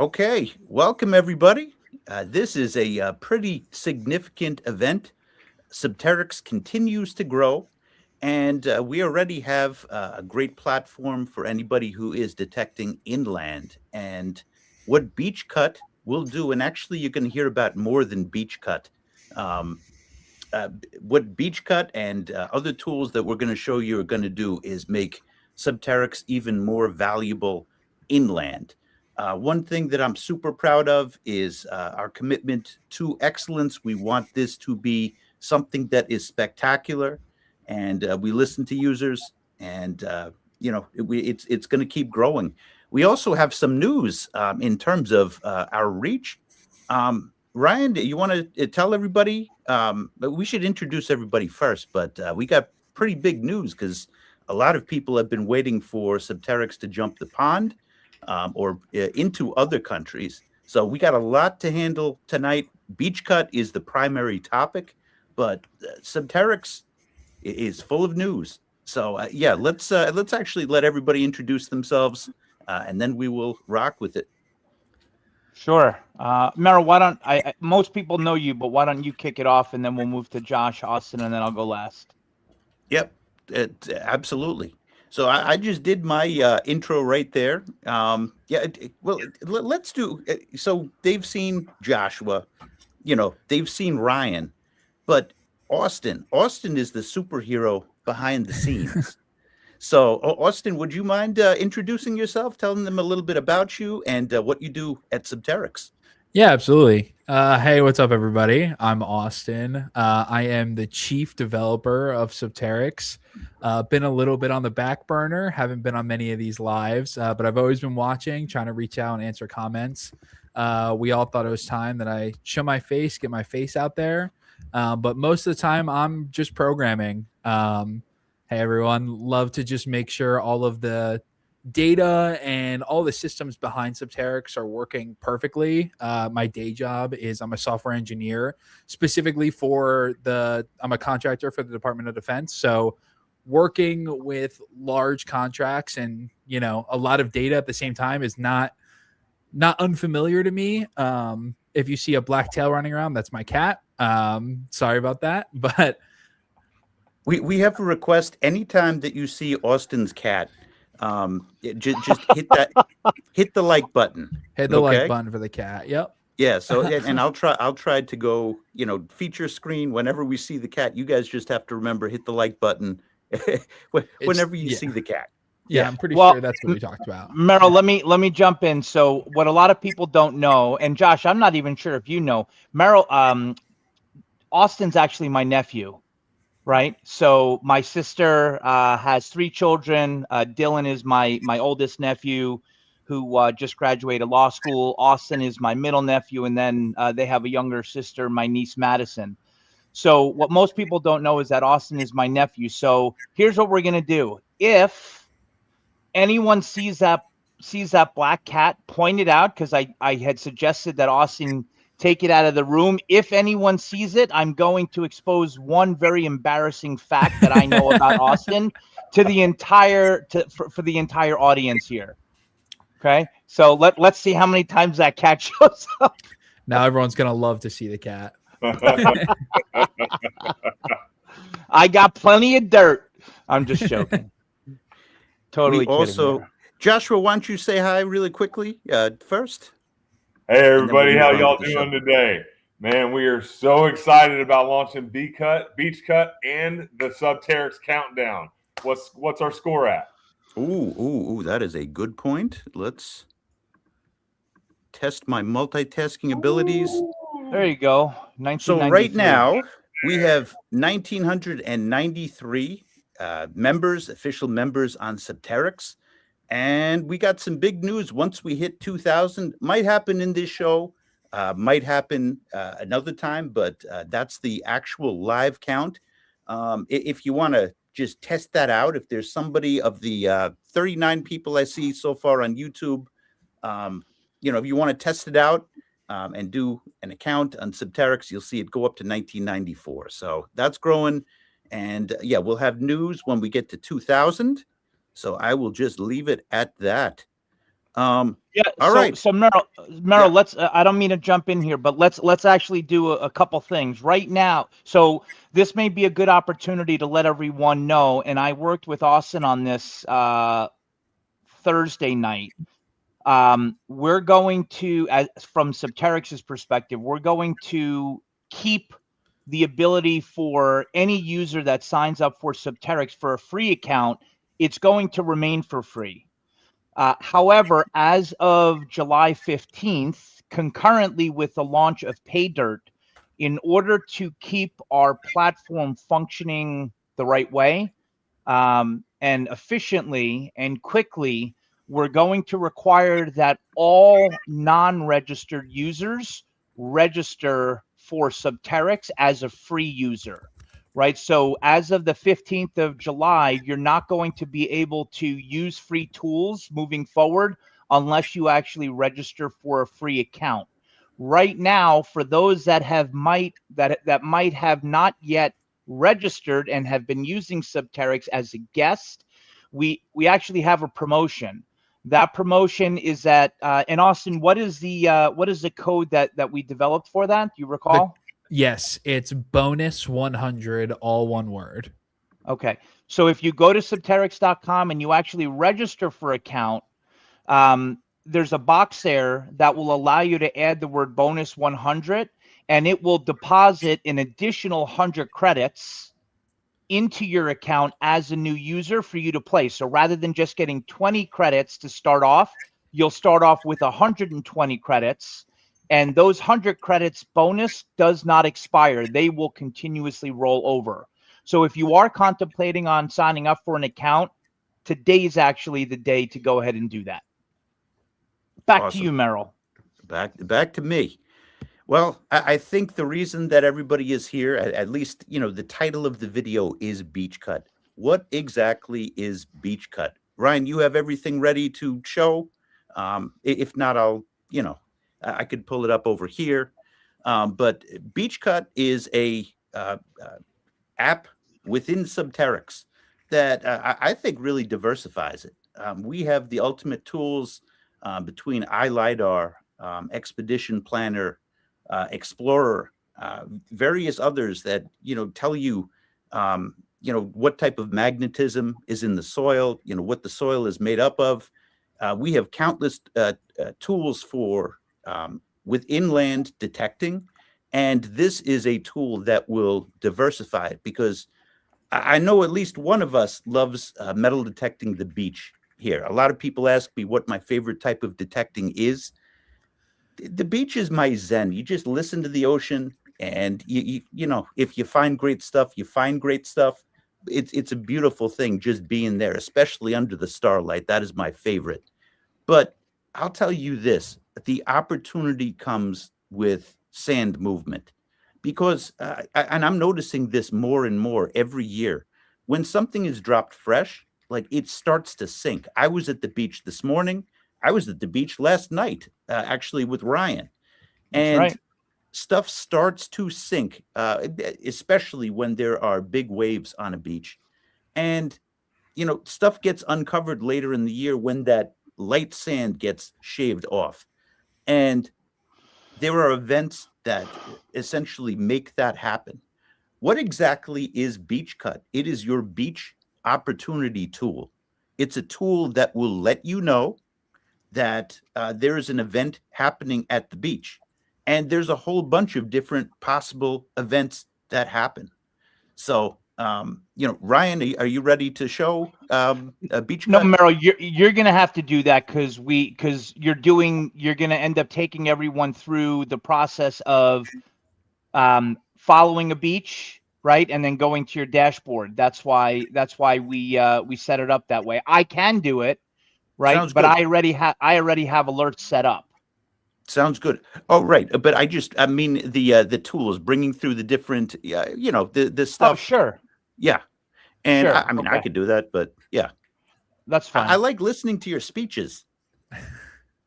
Okay, welcome everybody. This is a pretty significant event. Subterrix continues to grow, and we already have a great platform for anybody who is detecting inland. And what BeachCut will do, and actually you're going to hear about more than BeachCut. Um, what BeachCut and other tools that we're going to show you are going to do is make Subterrix even more valuable inland. One thing that I'm super proud of is our commitment to excellence. We want this to be something that is spectacular, and we listen to users, and it's going to keep growing. We also have some news in terms of our reach. Ryan, you want to tell everybody? But we should introduce everybody first. But we got pretty big news because a lot of people have been waiting for Subterrix to jump the pond or into other countries. So we got a lot to handle tonight. BeachCut is the primary topic, but Subterrix is full of news. So yeah, let's actually let everybody introduce themselves, and then we will rock with it. Sure. Meryl, why don't most people know you, but why don't you kick it off and then we'll move to Josh, Austin, and then I'll go last. Yep, absolutely. So I just did my intro right there. Let's do. So they've seen Joshua, they've seen Ryan, but Austin is the superhero behind the scenes. So, Austin, would you mind introducing yourself, telling them a little bit about you and what you do at Subterrix? Yeah, absolutely. Hey, what's up, everybody? I'm Austin. I am the chief developer of Subterrix. Been a little bit on the back burner, haven't been on many of these lives, but I've always been watching, trying to reach out and answer comments. We all thought it was time that I show my face, get my face out there. But most of the time, I'm just programming. Hey, everyone. Love to just make sure all of the data and all the systems behind Subterrix are working perfectly. My day job is I'm a software engineer, specifically I'm a contractor for the Department of Defense. So working with large contracts and, a lot of data at the same time is not unfamiliar to me. If you see a black tail running around, that's my cat. Sorry about that, but we have a request. Anytime that you see Austin's cat, just hit the like button. Hit the like button for the cat. Yep. Yeah. So and I'll try to go. Feature screen whenever we see the cat. You guys just have to remember, hit the like button whenever you see the cat. Yeah, I'm pretty sure that's what we talked about. Meryl, let me jump in. So what a lot of people don't know, and Josh, I'm not even sure if you know, Meryl, Austin's actually my nephew. Right. So my sister has 3 children. Dylan is my oldest nephew who just graduated law school. Austin is my middle nephew. And then they have a younger sister, my niece, Madison. So what most people don't know is that Austin is my nephew. So here's what we're going to do. If anyone sees that black cat, point it out, because I had suggested that Austin take it out of the room. If anyone sees it, I'm going to expose one very embarrassing fact that I know about Austin to the entire for the entire audience here. Okay, so let's see how many times that cat shows up. Now everyone's gonna love to see the cat. I got plenty of dirt. I'm just joking. Totally kidding. Also, Joshua, why don't you say hi really quickly first? Hey everybody, how y'all doing today? Man, we are so excited about launching BeachCut, and the Subterrix countdown. What's our score at? Ooh, that is a good point. Let's test my multitasking abilities. There you go. So right now we have 1,993 members, official members on Subterrix. And we got some big news. Once we hit 2,000, might happen in this show, might happen another time, but that's the actual live count. If you want to just test that out, if there's somebody of the 39 people I see so far on YouTube, if you want to test it out and do an account on Subterrix, you'll see it go up to 1994. So that's growing. And yeah, we'll have news when we get to 2,000. So I will just leave it at that. Yeah. All So right. Meryl, Yeah. let's. I don't mean to jump in here, but let's actually do a couple things right now. So this may be a good opportunity to let everyone know. And I worked with Austin on this Thursday night. We're going to, from Subterrix's perspective, we're going to keep the ability for any user that signs up for Subterrix for a free account. It's going to remain for free. However, as of July 15th, concurrently with the launch of PayDirt, in order to keep our platform functioning the right way and efficiently and quickly, we're going to require that all non-registered users register for Subterrix as a free user. Right. So as of the 15th of July, you're not going to be able to use free tools moving forward unless you actually register for a free account. Right now, for those that might have not yet registered and have been using Subterrix as a guest, we actually have a promotion. That promotion is at and Austin, what is the code that we developed for that? Do you recall? Yes, it's bonus 100, all one word. Okay. So if you go to subterrix.com and you actually register for account, there's a box there that will allow you to add the word bonus 100, and it will deposit an additional 100 credits into your account as a new user for you to play. So rather than just getting 20 credits to start off, you'll start off with 120 credits. And those 100 credits bonus does not expire. They will continuously roll over. So if you are contemplating on signing up for an account, today is actually the day to go ahead and do that. Back Awesome. to you, Merrill. Back to me. Well, I think the reason that everybody is here, at least, the title of the video is BEACHCUT. What exactly is BEACHCUT? Ryan, you have everything ready to show? If not, I could pull it up over here. But BEACHCUT is a app within Subterrix that I think really diversifies it. We have the ultimate tools between iLiDAR, Expedition Planner, Explorer, various others that tell you what type of magnetism is in the soil, what the soil is made up of. We have countless tools for with inland detecting, and this is a tool that will diversify it, because I know at least one of us loves metal detecting the beach here. A lot of people ask me what my favorite type of detecting is. The beach is my zen. You just listen to the ocean, and if you find great stuff, you find great stuff. It's a beautiful thing just being there, especially under the starlight. That is my favorite. But I'll tell you this: the opportunity comes with sand movement, because and I'm noticing this more and more every year. When something is dropped fresh, like, it starts to sink. I was at the beach this morning. I was at the beach last night, actually with Ryan, That's and right. stuff starts to sink, especially when there are big waves on a beach. And stuff gets uncovered later in the year when that light sand gets shaved off. And there are events that essentially make that happen. What exactly is BEACHCUT? It is your beach opportunity tool. It's a tool that will let you know that there is an event happening at the beach. And there's a whole bunch of different possible events that happen. So, Ryan, are you ready to show BEACHCUT? No, Merrill, you're gonna have to do that because you're gonna end up taking everyone through the process of following a beach, right, and then going to your dashboard. That's why we set it up that way. I can do it, right, Sounds but good. I already have alerts set up. Sounds good. Oh, right. But I mean the tools, bringing through the different, the stuff. Oh, sure. Yeah. And Sure. I mean, I Okay. could do that, but yeah. That's fine. I like listening to your speeches.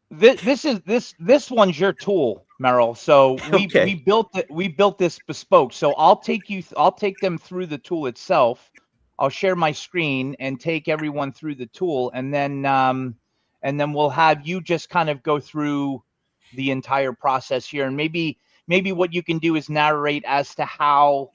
This one's your tool, Merrill. So Okay. we built it. We built this bespoke. So I'll take them through the tool itself. I'll share my screen and take everyone through the tool, and then and then we'll have you just kind of go through the entire process here, and maybe what you can do is narrate as to how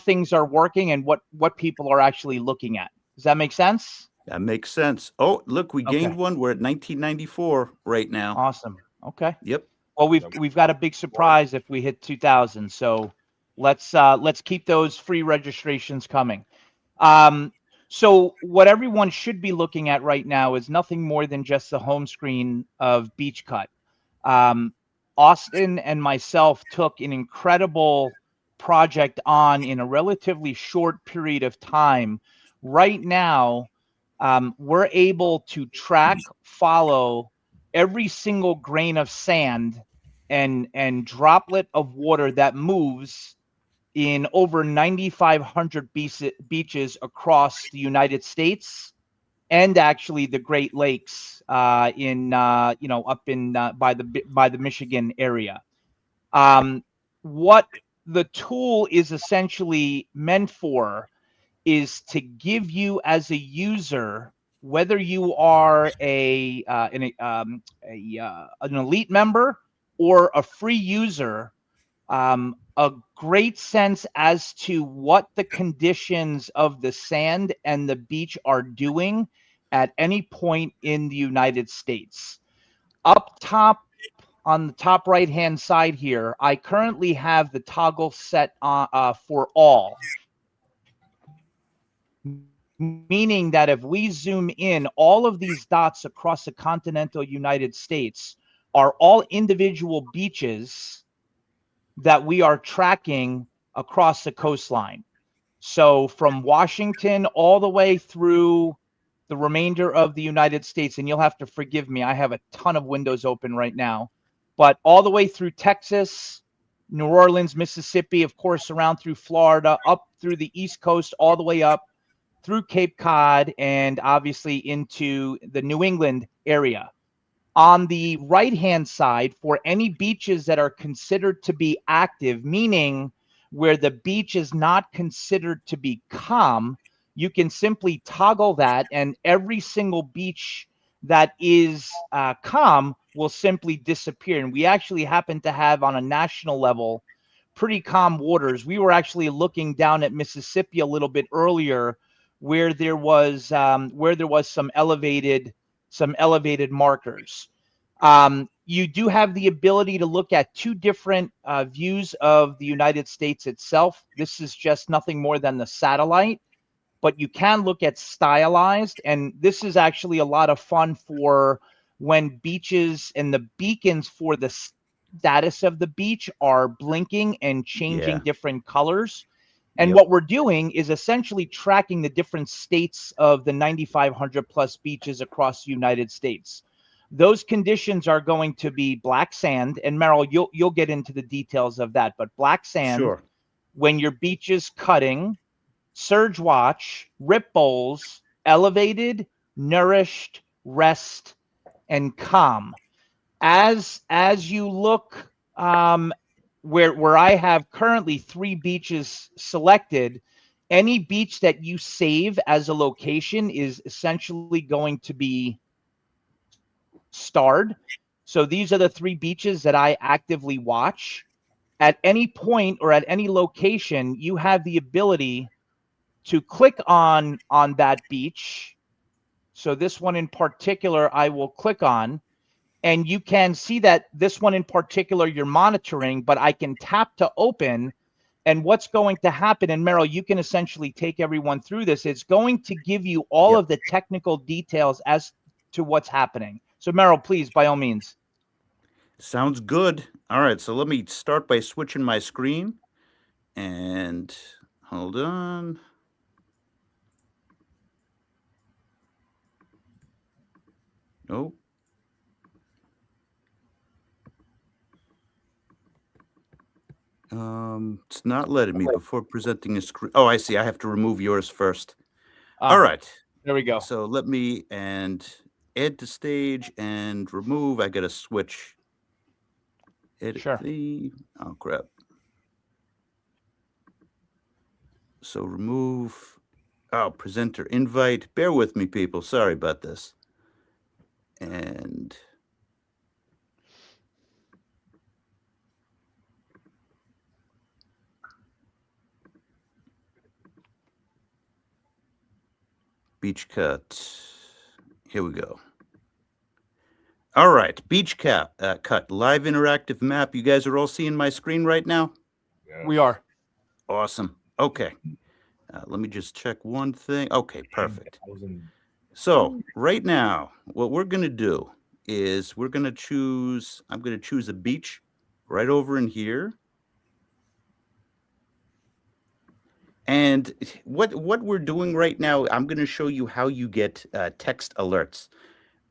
things are working and what people are actually looking at. Does that make sense? That makes sense. Oh, look, we gained one. We're at 1994 right now. Awesome. Okay. Yep. Well, we've got a big surprise if we hit 2,000. So let's keep those free registrations coming. So what everyone should be looking at right now is nothing more than just the home screen of BEACHCUT. Austin and myself took an incredible project on in a relatively short period of time. Right now, we're able to track, follow every single grain of sand and droplet of water that moves in over 9,500 beaches across the United States and actually the Great Lakes up in by the Michigan area. What the tool is essentially meant for is to give you as a user, whether you are an elite member or a free user, a great sense as to what the conditions of the sand and the beach are doing at any point in the United States. Up top, on the top right-hand side here, I currently have the toggle set for all, meaning that if we zoom in, all of these dots across the continental United States are all individual beaches that we are tracking across the coastline. So from Washington all the way through the remainder of the United States, and you'll have to forgive me, I have a ton of windows open right now, but all the way through Texas, New Orleans, Mississippi, of course, around through Florida, up through the East Coast, all the way up through Cape Cod, and obviously into the New England area. On the right-hand side, for any beaches that are considered to be active, meaning where the beach is not considered to be calm, you can simply toggle that, and every single beach that is calm will simply disappear. And we actually happen to have, on a national level, pretty calm waters. We were actually looking down at Mississippi a little bit earlier, where there was some elevated markers. You do have the ability to look at two different views of the United States itself. This is just nothing more than the satellite, but you can look at stylized, and this is actually a lot of fun for when beaches and the beacons for the status of the beach are blinking and changing different colors. And what we're doing is essentially tracking the different states of the 9,500 plus beaches across the United States. Those conditions are going to be black sand, and Merrill, you'll get into the details of that. But black sand, when your beach is cutting, surge watch, rip bowls, elevated, nourished, rest, and calm. As you look, where I have currently 3 beaches selected, any beach that you save as a location is essentially going to be starred. So these are the 3 beaches that I actively watch. At any point or at any location, you have the ability to click on that beach. So this one in particular, I will click on, and you can see that this one in particular you're monitoring, but I can tap to open. And what's going to happen, and Merrill, you can essentially take everyone through this. It's going to give you all of the technical details as to what's happening. So Merrill, please, by all means. Sounds good. All right, so let me start by switching my screen. And hold on. Nope. It's not letting me before presenting a screen. Oh, I see. I have to remove yours first. All right. There we go. So let me add to stage and remove. I got to switch. Edit the. Oh, crap. So remove. Oh, presenter invite. Bear with me, people. Sorry about this. And BEACHCUT. Here we go. All right, BEACHCUT, cut live interactive map. You guys are all seeing my screen right now? Yes. We are. Awesome. Okay. Let me just check one thing. Okay, perfect. So right now, what we're going to do is I'm going to choose a beach right over in here. And what we're doing right now, I'm going to show you how you get text alerts.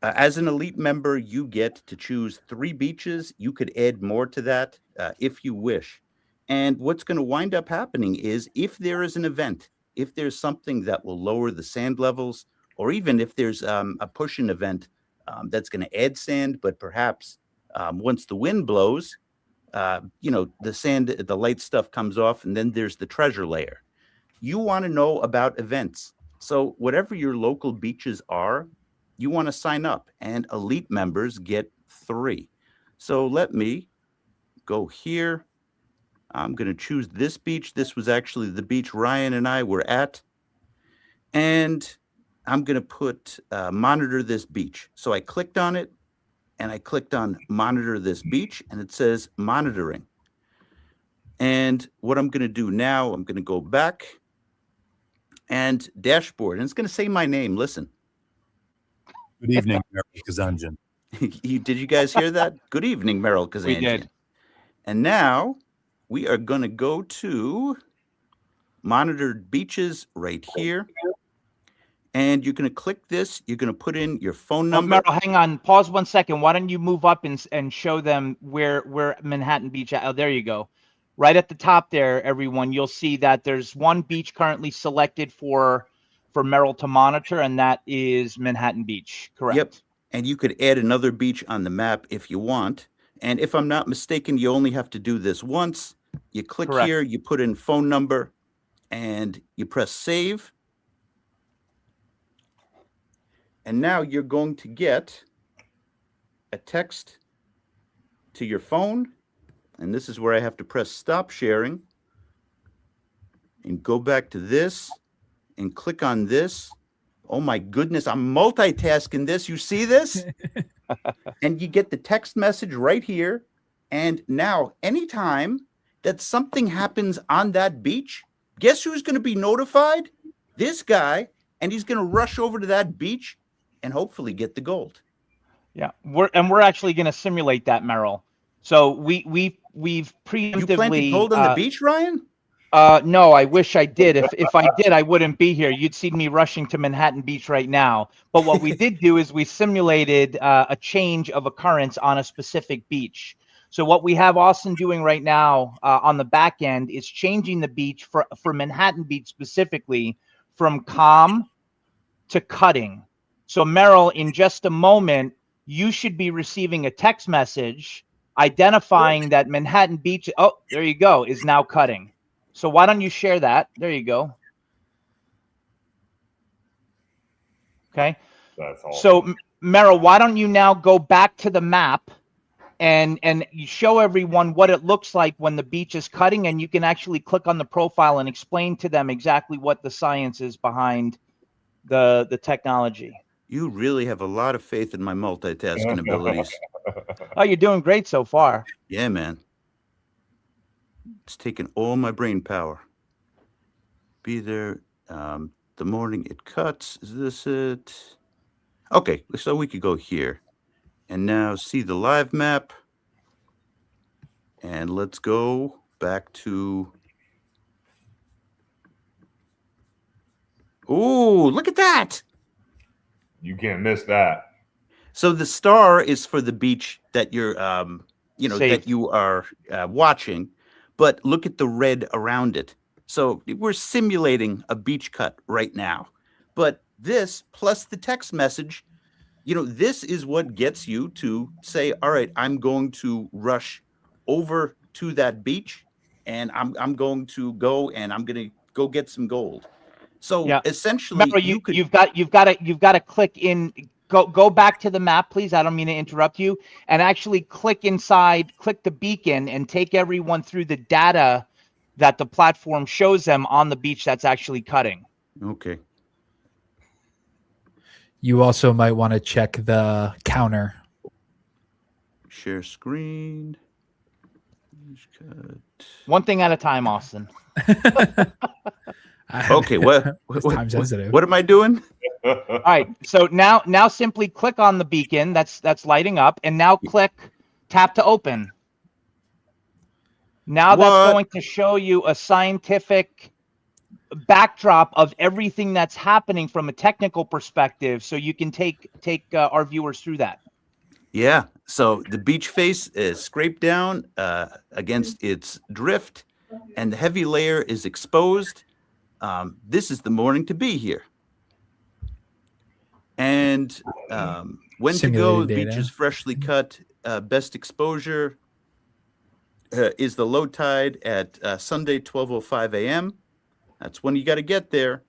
As an elite member, you get to choose 3 beaches. You could add more to that if you wish. And what's going to wind up happening is if there is an event, if there's something that will lower the sand levels, or even if there's a push-in event that's going to add sand, but perhaps once the wind blows, the sand, the light stuff comes off, and then there's the treasure layer. You want to know about events. So whatever your local beaches are, you want to sign up, and elite members get 3. So let me go here. I'm going to choose this beach. This was actually the beach Ryan and I were at. And I'm going to put monitor this beach. So I clicked on it, and I clicked on monitor this beach, and it says monitoring. And what I'm going to do now, I'm going to go back and dashboard, and it's going to say my name. Listen. Good evening, Merrill Kazanjian. Did you guys hear that? Good evening, Merrill Kazanjian. We did. And now we are going to go to monitored beaches right here. And you're going to click this. You're going to put in your phone number. Merrill, hang on. Pause 1 second. Why don't you move up and show them where Manhattan Beach at? Oh, there you go. Right at the top there, everyone, you'll see that there's one beach currently selected for Merrill to monitor, and that is Manhattan Beach. Correct. Yep. And you could add another beach on the map if you want. And if I'm not mistaken, you only have to do this once. You click Correct. here, you put in phone number, and you press save. And now you're going to get a text to your phone. And this is where I have to press stop sharing and go back to this and click on this. Oh my goodness, I'm multitasking this. You see this? And you get the text message right here. And now anytime that something happens on that beach, guess who's going to be notified? This guy. And he's going to rush over to that beach and hopefully get the gold. Yeah, we're actually going to simulate that, Merrill. So we've preemptively. You planted gold on the beach, Ryan? No, I wish I did. If I did, I wouldn't be here. You'd see me rushing to Manhattan Beach right now. But what we did do is we simulated a change of occurrence on a specific beach. So what we have Austin doing right now on the back end is changing the beach for Manhattan Beach specifically from calm to cutting. So Merrill, in just a moment, you should be receiving a text message identifying that Manhattan Beach, oh, there you go, is now cutting. So why don't you share that? There you go. Okay. That's awesome. So Merrill, why don't you now go back to the map and you show everyone what it looks like when the beach is cutting, and you can actually click on the profile and explain to them exactly what the science is behind the technology. You really have a lot of faith in my multitasking abilities. Oh, you're doing great so far. Yeah, man. It's taking all my brain power. Be there the morning it cuts. Is this it? Okay, so we could go here. And now see the live map. And let's go back to... Ooh, look at that! You can't miss that. So the star is for the beach that you're, Safe. that you are watching, but look at the red around it. So we're simulating a beach cut right now. But this plus the text message, this is what gets you to say, all right, I'm going to rush over to that beach, and I'm going to go and I'm going to go get some gold. So Yeah. essentially, Remember, you've got to click in. go back to the map, please. I don't mean to interrupt you. And actually click the beacon and take everyone through the data that the platform shows them on the beach that's actually cutting. Okay. You also might want to check the counter. Share screen. BeachCut. One thing at a time, Austin. Okay, what time sensitive. what am I doing? All right. So now simply click on the beacon that's lighting up, and now tap to open. Now that's going to show you a scientific backdrop of everything that's happening from a technical perspective, so you can take our viewers through that. Yeah. So the beach face is scraped down against its drift, and the heavy layer is exposed. This is the morning to be here. And when to go, the beach is freshly cut. Best exposure is the low tide at Sunday, 12:05 a.m. That's when you got to get there.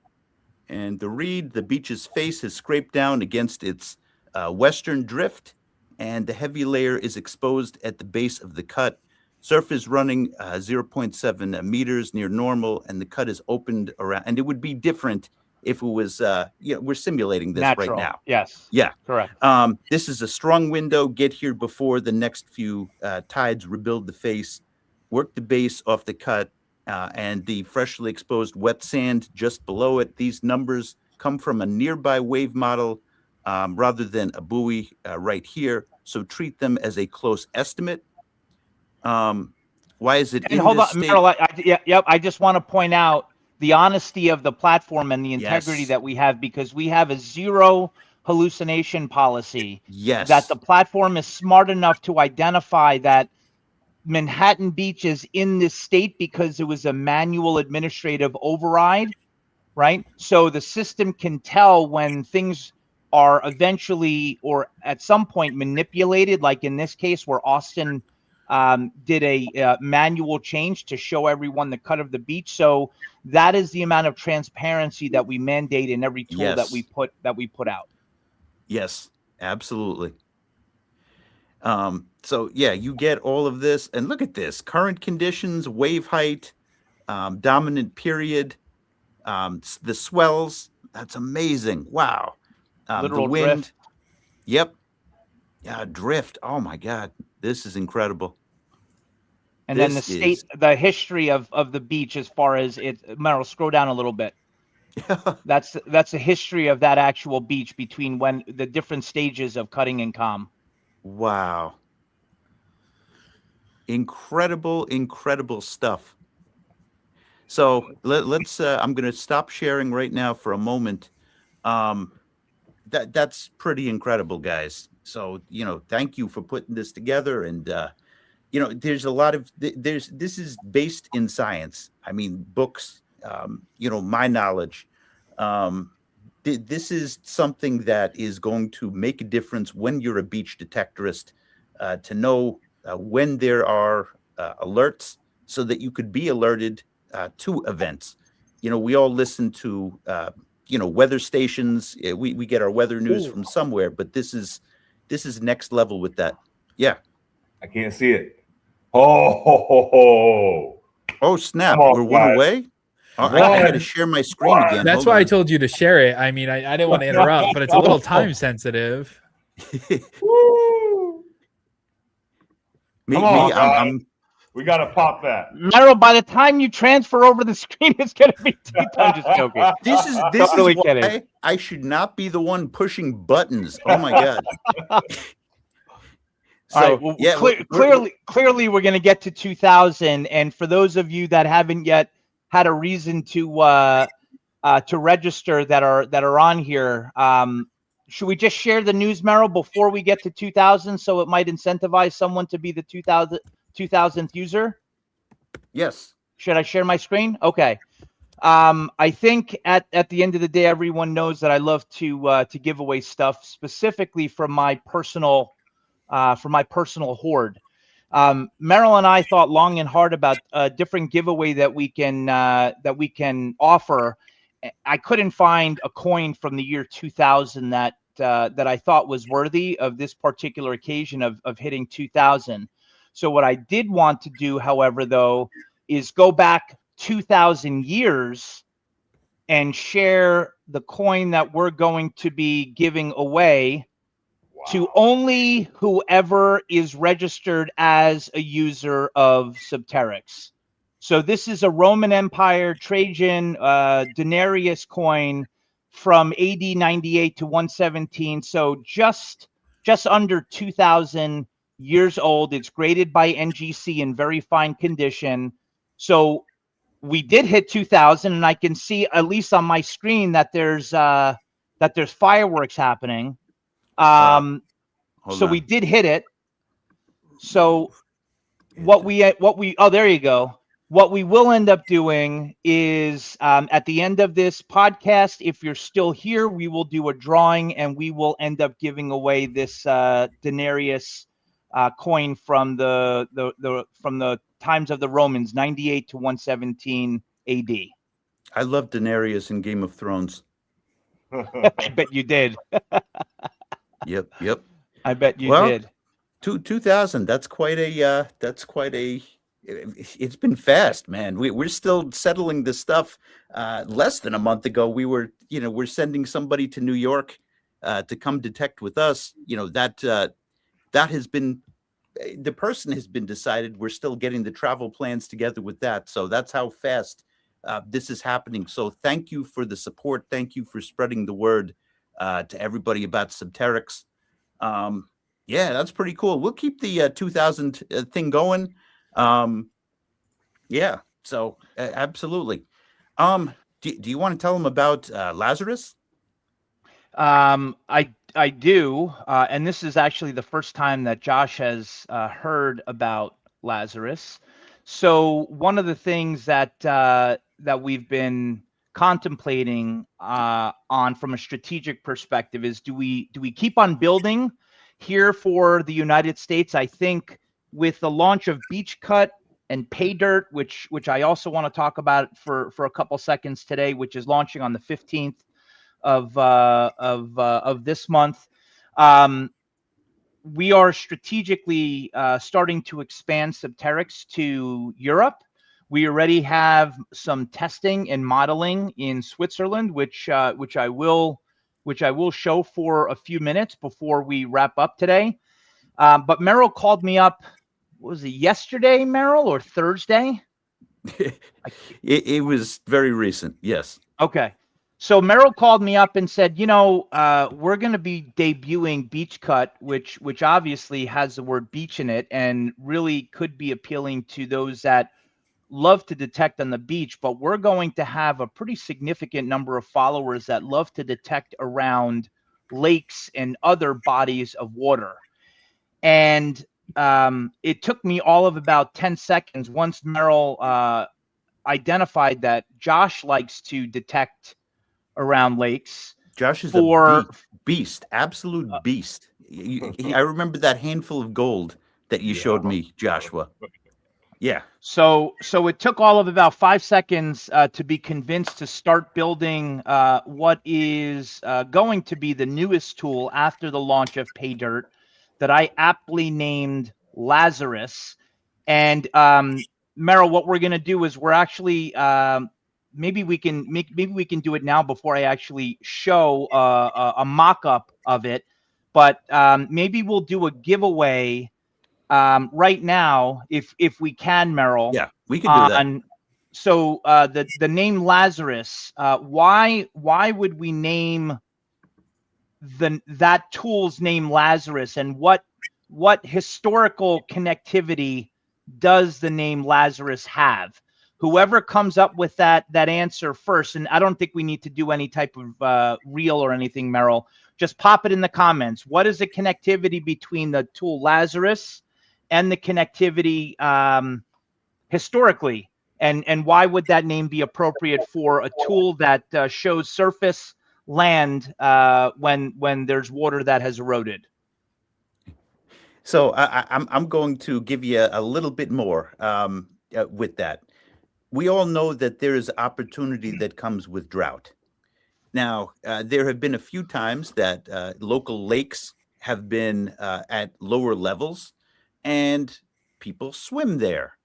And the read, the beach's face is scraped down against its western drift, and the heavy layer is exposed at the base of the cut. Surf is running 0.7 meters near normal, and the cut is opened around. And it would be different if it was, we're simulating this natural. Right now. Yes. Yeah. Correct. This is a strong window. Get here before the next few tides rebuild the face, work the base off the cut, and the freshly exposed wet sand just below it. These numbers come from a nearby wave model rather than a buoy right here. So treat them as a close estimate. Why is it and hold on, Merrill, I just want to point out the honesty of the platform and the integrity that we have, because we have a zero hallucination policy. Yes. That the platform is smart enough to identify that Manhattan Beach is in this state because it was a manual administrative override, right? So the system can tell when things are eventually or at some point manipulated, like in this case where Austin did a manual change to show everyone the cut of the beach. So that is the amount of transparency that we mandate in every tool that we put out. Yes, absolutely. So yeah, you get all of this, and look at this: current conditions, wave height, dominant period, the swells. That's amazing. Wow. Literal the wind. drift. Yep. Yeah, drift. Oh my God, this is incredible. And then the history of the beach, as far as it. Merrill, scroll down a little bit. That's the history of that actual beach between when the different stages of cutting and calm. Wow. Incredible stuff. So let's I'm going to stop sharing right now for a moment. That's pretty incredible, guys. So, thank you for putting this together. And, there's a lot of, this is based in science. I mean, books, my knowledge. This is something that is going to make a difference when you're a beach detectorist, to know when there are alerts so that you could be alerted to events. We all listen to, weather stations. We get our weather news from somewhere, but this is next level with that. Yeah. I can't see it. Oh snap. We're one away. I got to share my screen again. That's why I told you to share it. I mean, I didn't want to interrupt, but it's a little time sensitive. We got to pop that. Merrill, by the time you transfer over the screen, it's going to be too. I'm just joking. This is totally why kidding. I should not be the one pushing buttons. Oh my God. So, all right, well, yeah, clearly we're going to get to 2000. And for those of you that haven't yet had a reason to register that are on here, should we just share the news, Merrill, before we get to 2000, so it might incentivize someone to be the 2000th user? Yes. Should I share my screen? Okay. I think at the end of the day, everyone knows that I love to give away stuff specifically from my personal hoard. Merrill and I thought long and hard about a different giveaway that we can offer. I couldn't find a coin from the year 2000 that that I thought was worthy of this particular occasion of hitting 2,000. So what I did want to do, however, though, is go back 2,000 years and share the coin that we're going to be giving away to only whoever is registered as a user of Subterrix. So this is a Roman Empire Trajan denarius coin from AD 98 to 117. So just under 2,000 years old. It's graded by NGC in very fine condition. So we did hit 2,000, and I can see at least on my screen that there's fireworks happening. So we did hit it. So what we oh, there you go. What we will end up doing is at the end of this podcast, if you're still here, we will do a drawing, and we will end up giving away this denarius coin from the times of the Romans, 98 to 117 AD. I love denarius in Game of Thrones. I bet you did. Yep. I bet you did. 2,000. That's quite a. It's been fast, man. We're still settling this stuff. Less than a month ago, we're sending somebody to New York to come detect with us. That has been, the person has been decided. We're still getting the travel plans together with that. So that's how fast this is happening. So thank you for the support. Thank you for spreading the word to everybody about Subterrix. Yeah, that's pretty cool. We'll keep the 2,000 thing going. Yeah, so absolutely. Do you want to tell them about Lazarus? I do, and this is actually the first time that Josh has heard about Lazarus. So one of the things that we've been contemplating on from a strategic perspective is do we keep on building here for the United States? I think with the launch of BEACHCUT and Pay Dirt, which I also want to talk about for a couple seconds today, which is launching on the 15th of this month. We are strategically starting to expand Subterrix to Europe. We already have some testing and modeling in Switzerland, which I will show for a few minutes before we wrap up today. But Merrill called me up. Was it yesterday, Merrill, or Thursday? It was very recent. Yes. Okay. So Merrill called me up and said, we're going to be debuting BEACHCUT, which obviously has the word beach in it and really could be appealing to those that love to detect on the beach. But we're going to have a pretty significant number of followers that love to detect around lakes and other bodies of water. And it took me all of about 10 seconds once Merrill identified that Josh likes to detect around lakes. Josh is a beast, absolute beast. I remember that handful of gold that you showed me, Joshua. Yeah. So it took all of about 5 seconds to be convinced to start building what is going to be the newest tool after the launch of Pay Dirt that I aptly named Lazarus. And Merrill, what we're going to do is we're actually maybe we can do it now before I actually show a mock-up of it. But maybe we'll do a giveaway right now if we can, Merrill. Yeah, we can do that. So the name Lazarus. Why would we name that tool's name Lazarus, and what historical connectivity does the name Lazarus have? Whoever comes up with that answer first, and I don't think we need to do any type of reel or anything, Merrill. Just pop it in the comments. What is the connectivity between the tool Lazarus and the connectivity historically, and why would that name be appropriate for a tool that shows surface land when there's water that has eroded? So I'm going to give you a little bit more with that. We all know that there is opportunity that comes with drought. Now, there have been a few times that local lakes have been at lower levels, and people swim there.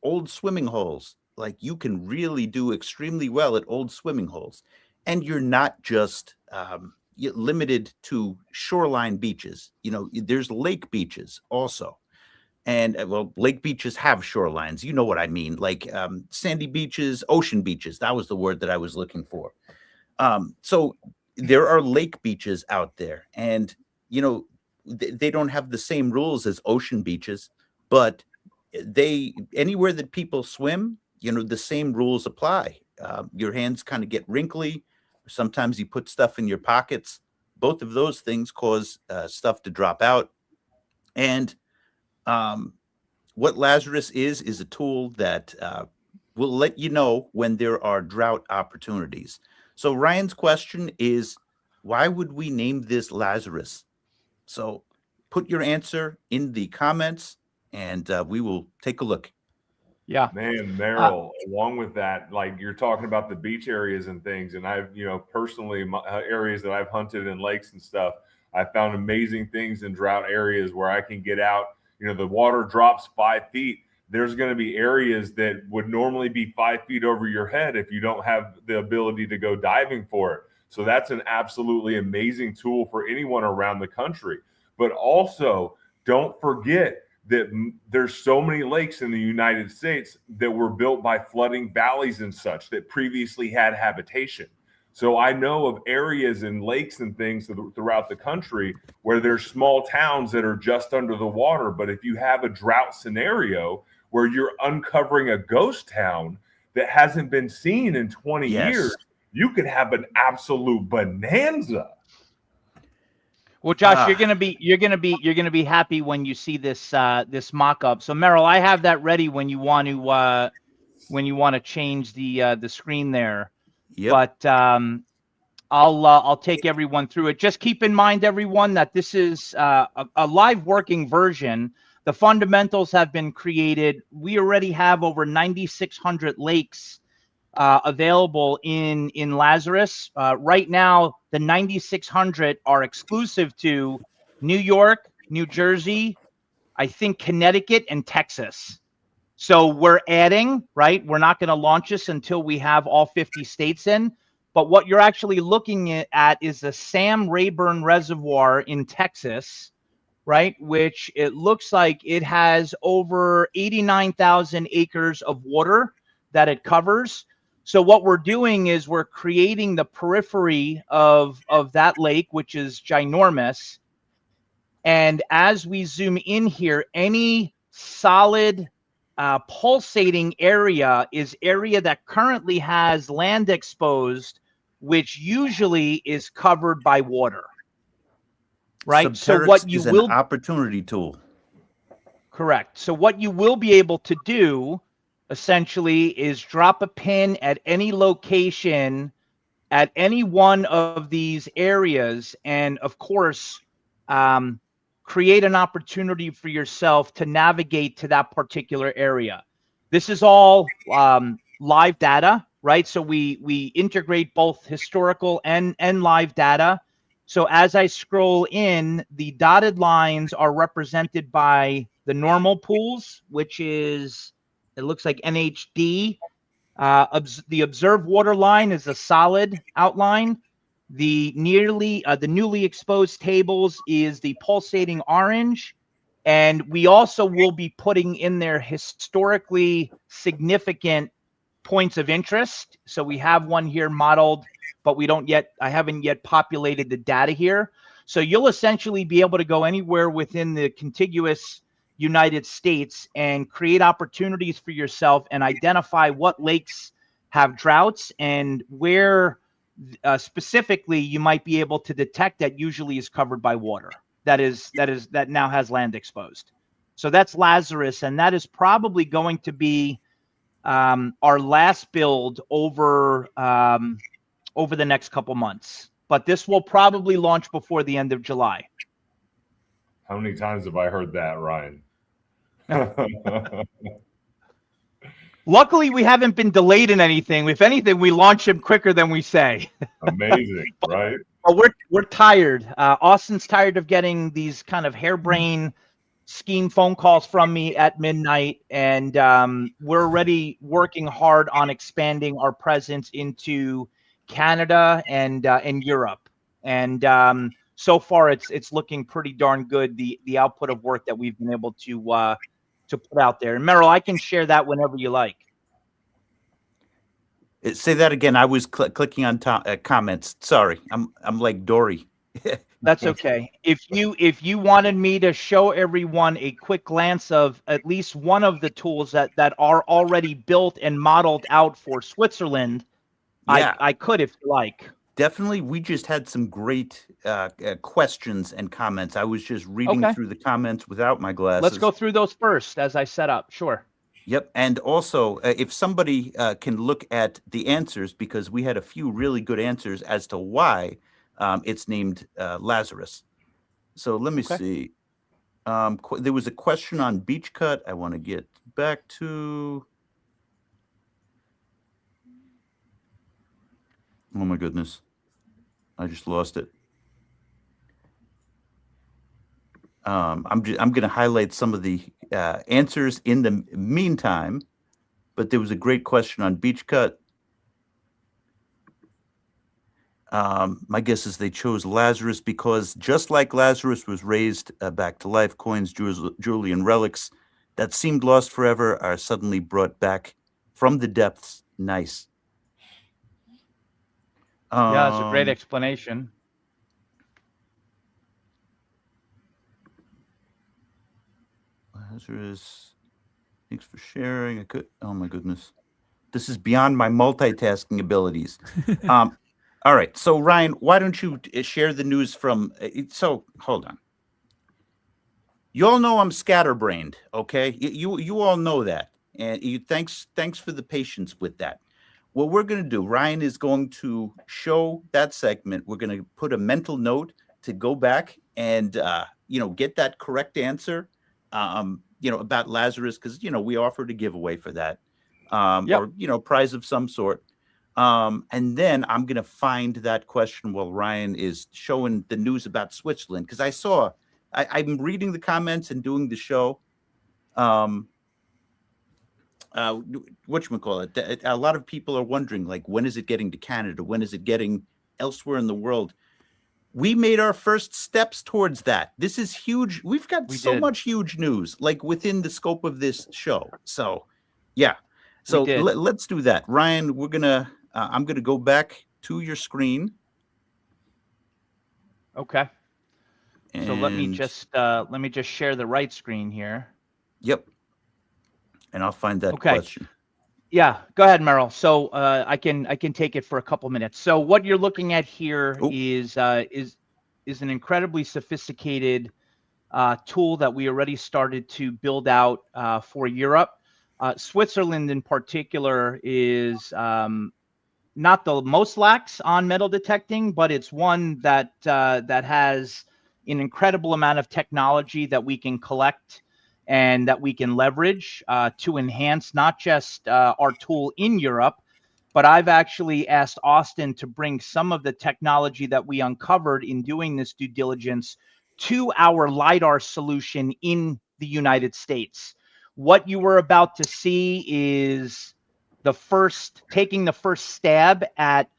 Old swimming holes. Like, you can really do extremely well at old swimming holes, and you're not just limited to shoreline beaches. There's lake beaches also. And well, lake beaches have shorelines. You know what I mean? Like sandy beaches, ocean beaches. That was the word that I was looking for. So there are lake beaches out there, and they don't have the same rules as ocean beaches, but anywhere that people swim, the same rules apply. Your hands kind of get wrinkly. Sometimes you put stuff in your pockets. Both of those things cause stuff to drop out. And what Lazarus is a tool that will let you know when there are drought opportunities. So Ryan's question is, why would we name this Lazarus? So put your answer in the comments, and we will take a look. Yeah, man, Merrill, along with that, like you're talking about the beach areas and things, and I've, personally, areas that I've hunted in lakes and stuff, I found amazing things in drought areas where I can get out. The water drops 5 feet. There's going to be areas that would normally be 5 feet over your head if you don't have the ability to go diving for it. So that's an absolutely amazing tool for anyone around the country. But also, don't forget that there's so many lakes in the United States that were built by flooding valleys and such that previously had habitation. So I know of areas and lakes and things throughout the country where there's small towns that are just under the water. But if you have a drought scenario where you're uncovering a ghost town that hasn't been seen in 20 years, you could have an absolute bonanza. Well, Josh, you're gonna be happy when you see this this mock-up. So Merrill, I have that ready when you want to change the screen there. Yep. But I'll take everyone through it. Just keep in mind, everyone, that this is a live working version. The fundamentals have been created. We already have over 9,600 lakes available in Lazarus. Right now, the 9,600 are exclusive to New York, New Jersey, I think Connecticut, and Texas. So we're adding, right? We're not going to launch this until we have all 50 states in. But what you're actually looking at is the Sam Rayburn Reservoir in Texas, right? Which it looks like it has over 89,000 acres of water that it covers. So what we're doing is we're creating the periphery of that lake, which is ginormous. And as we zoom in here, any solid pulsating area is area that currently has land exposed, which usually is covered by water. Right? Subterrix so what you is will an opportunity tool. Correct. So what you will be able to do essentially is drop a pin at any location at any one of these areas, and of course create an opportunity for yourself to navigate to that particular area. This is all live data, right? So we integrate both historical and live data. So as I scroll in, the dotted lines are represented by the normal pools, which is, it looks like NHD. The observed water line is a solid outline. The newly exposed tables is the pulsating orange. And we also will be putting in there historically significant points of interest. So we have one here modeled, but I haven't yet populated the data here. So you'll essentially be able to go anywhere within the contiguous United States and create opportunities for yourself and identify what lakes have droughts and where specifically you might be able to detect that usually is covered by water that now has land exposed. So that's Lazarus, and that is probably going to be our last build over the next couple months. But this will probably launch before the end of July. How many times have I heard that, Ryan? Luckily, we haven't been delayed in anything. If anything, we launch him quicker than we say. Amazing, right? But we're tired. Austin's tired of getting these kind of harebrained scheme phone calls from me at midnight, and we're already working hard on expanding our presence into Canada and Europe. And so far, it's looking pretty darn good. The output of work that we've been able to put out there. And Merrill, I can share that whenever you like. Say that again. I was clicking on comments. Sorry, I'm like Dory. That's okay. If you wanted me to show everyone a quick glance of at least one of the tools that are already built and modeled out for Switzerland, Yeah, I could if you like. definitely. We just had some great questions and comments. I was just reading through the comments without my glasses. Let's go through those first as I set up. Sure. Yep. And also, if somebody can look at the answers, because we had a few really good answers as to why it's named Lazarus. So let me see. There was a question on BEACHCUT. I want to get back to. Oh my goodness. I just lost it. I'm going to highlight some of the answers in the meantime, but there was a great question on BEACHCUT. My guess is they chose Lazarus because just like Lazarus was raised back to life, coins, jewelry, and relics that seemed lost forever are suddenly brought back from the depths. Nice. Yeah, it's a great explanation. Lazarus, thanks for sharing. Oh my goodness. This is beyond my multitasking abilities. All right. So Ryan, why don't you share the news from, so hold on. You all know I'm scatterbrained. Okay. You all know that. And thanks for the patience with that. What we're going to do, Ryan is going to show that segment. We're going to put a mental note to go back and, get that correct answer, about Lazarus, because, we offered a giveaway for that, or, prize of some sort. And then I'm going to find that question while Ryan is showing the news about Switzerland, because I'm reading the comments and doing the show. Whatchamacallit, a lot of people are wondering, like, when is it getting to Canada? When is it getting elsewhere in the world? We made our first steps towards that. This is huge. We've got much huge news, like within the scope of this show. So, yeah. So let's do that. Ryan, I'm going to go back to your screen. Okay. So let me just share the right screen here. Yep. And I'll find that question. Yeah, go ahead, Merrill. So I can take it for a couple minutes. So what you're looking at here is an incredibly sophisticated tool that we already started to build out for Europe. Switzerland in particular is not the most lax on metal detecting, but it's one that has an incredible amount of technology that we can collect and that we can leverage to enhance not just our tool in Europe, but I've actually asked Austin to bring some of the technology that we uncovered in doing this due diligence to our LiDAR solution in the United States. What you were about to see is taking the first stab at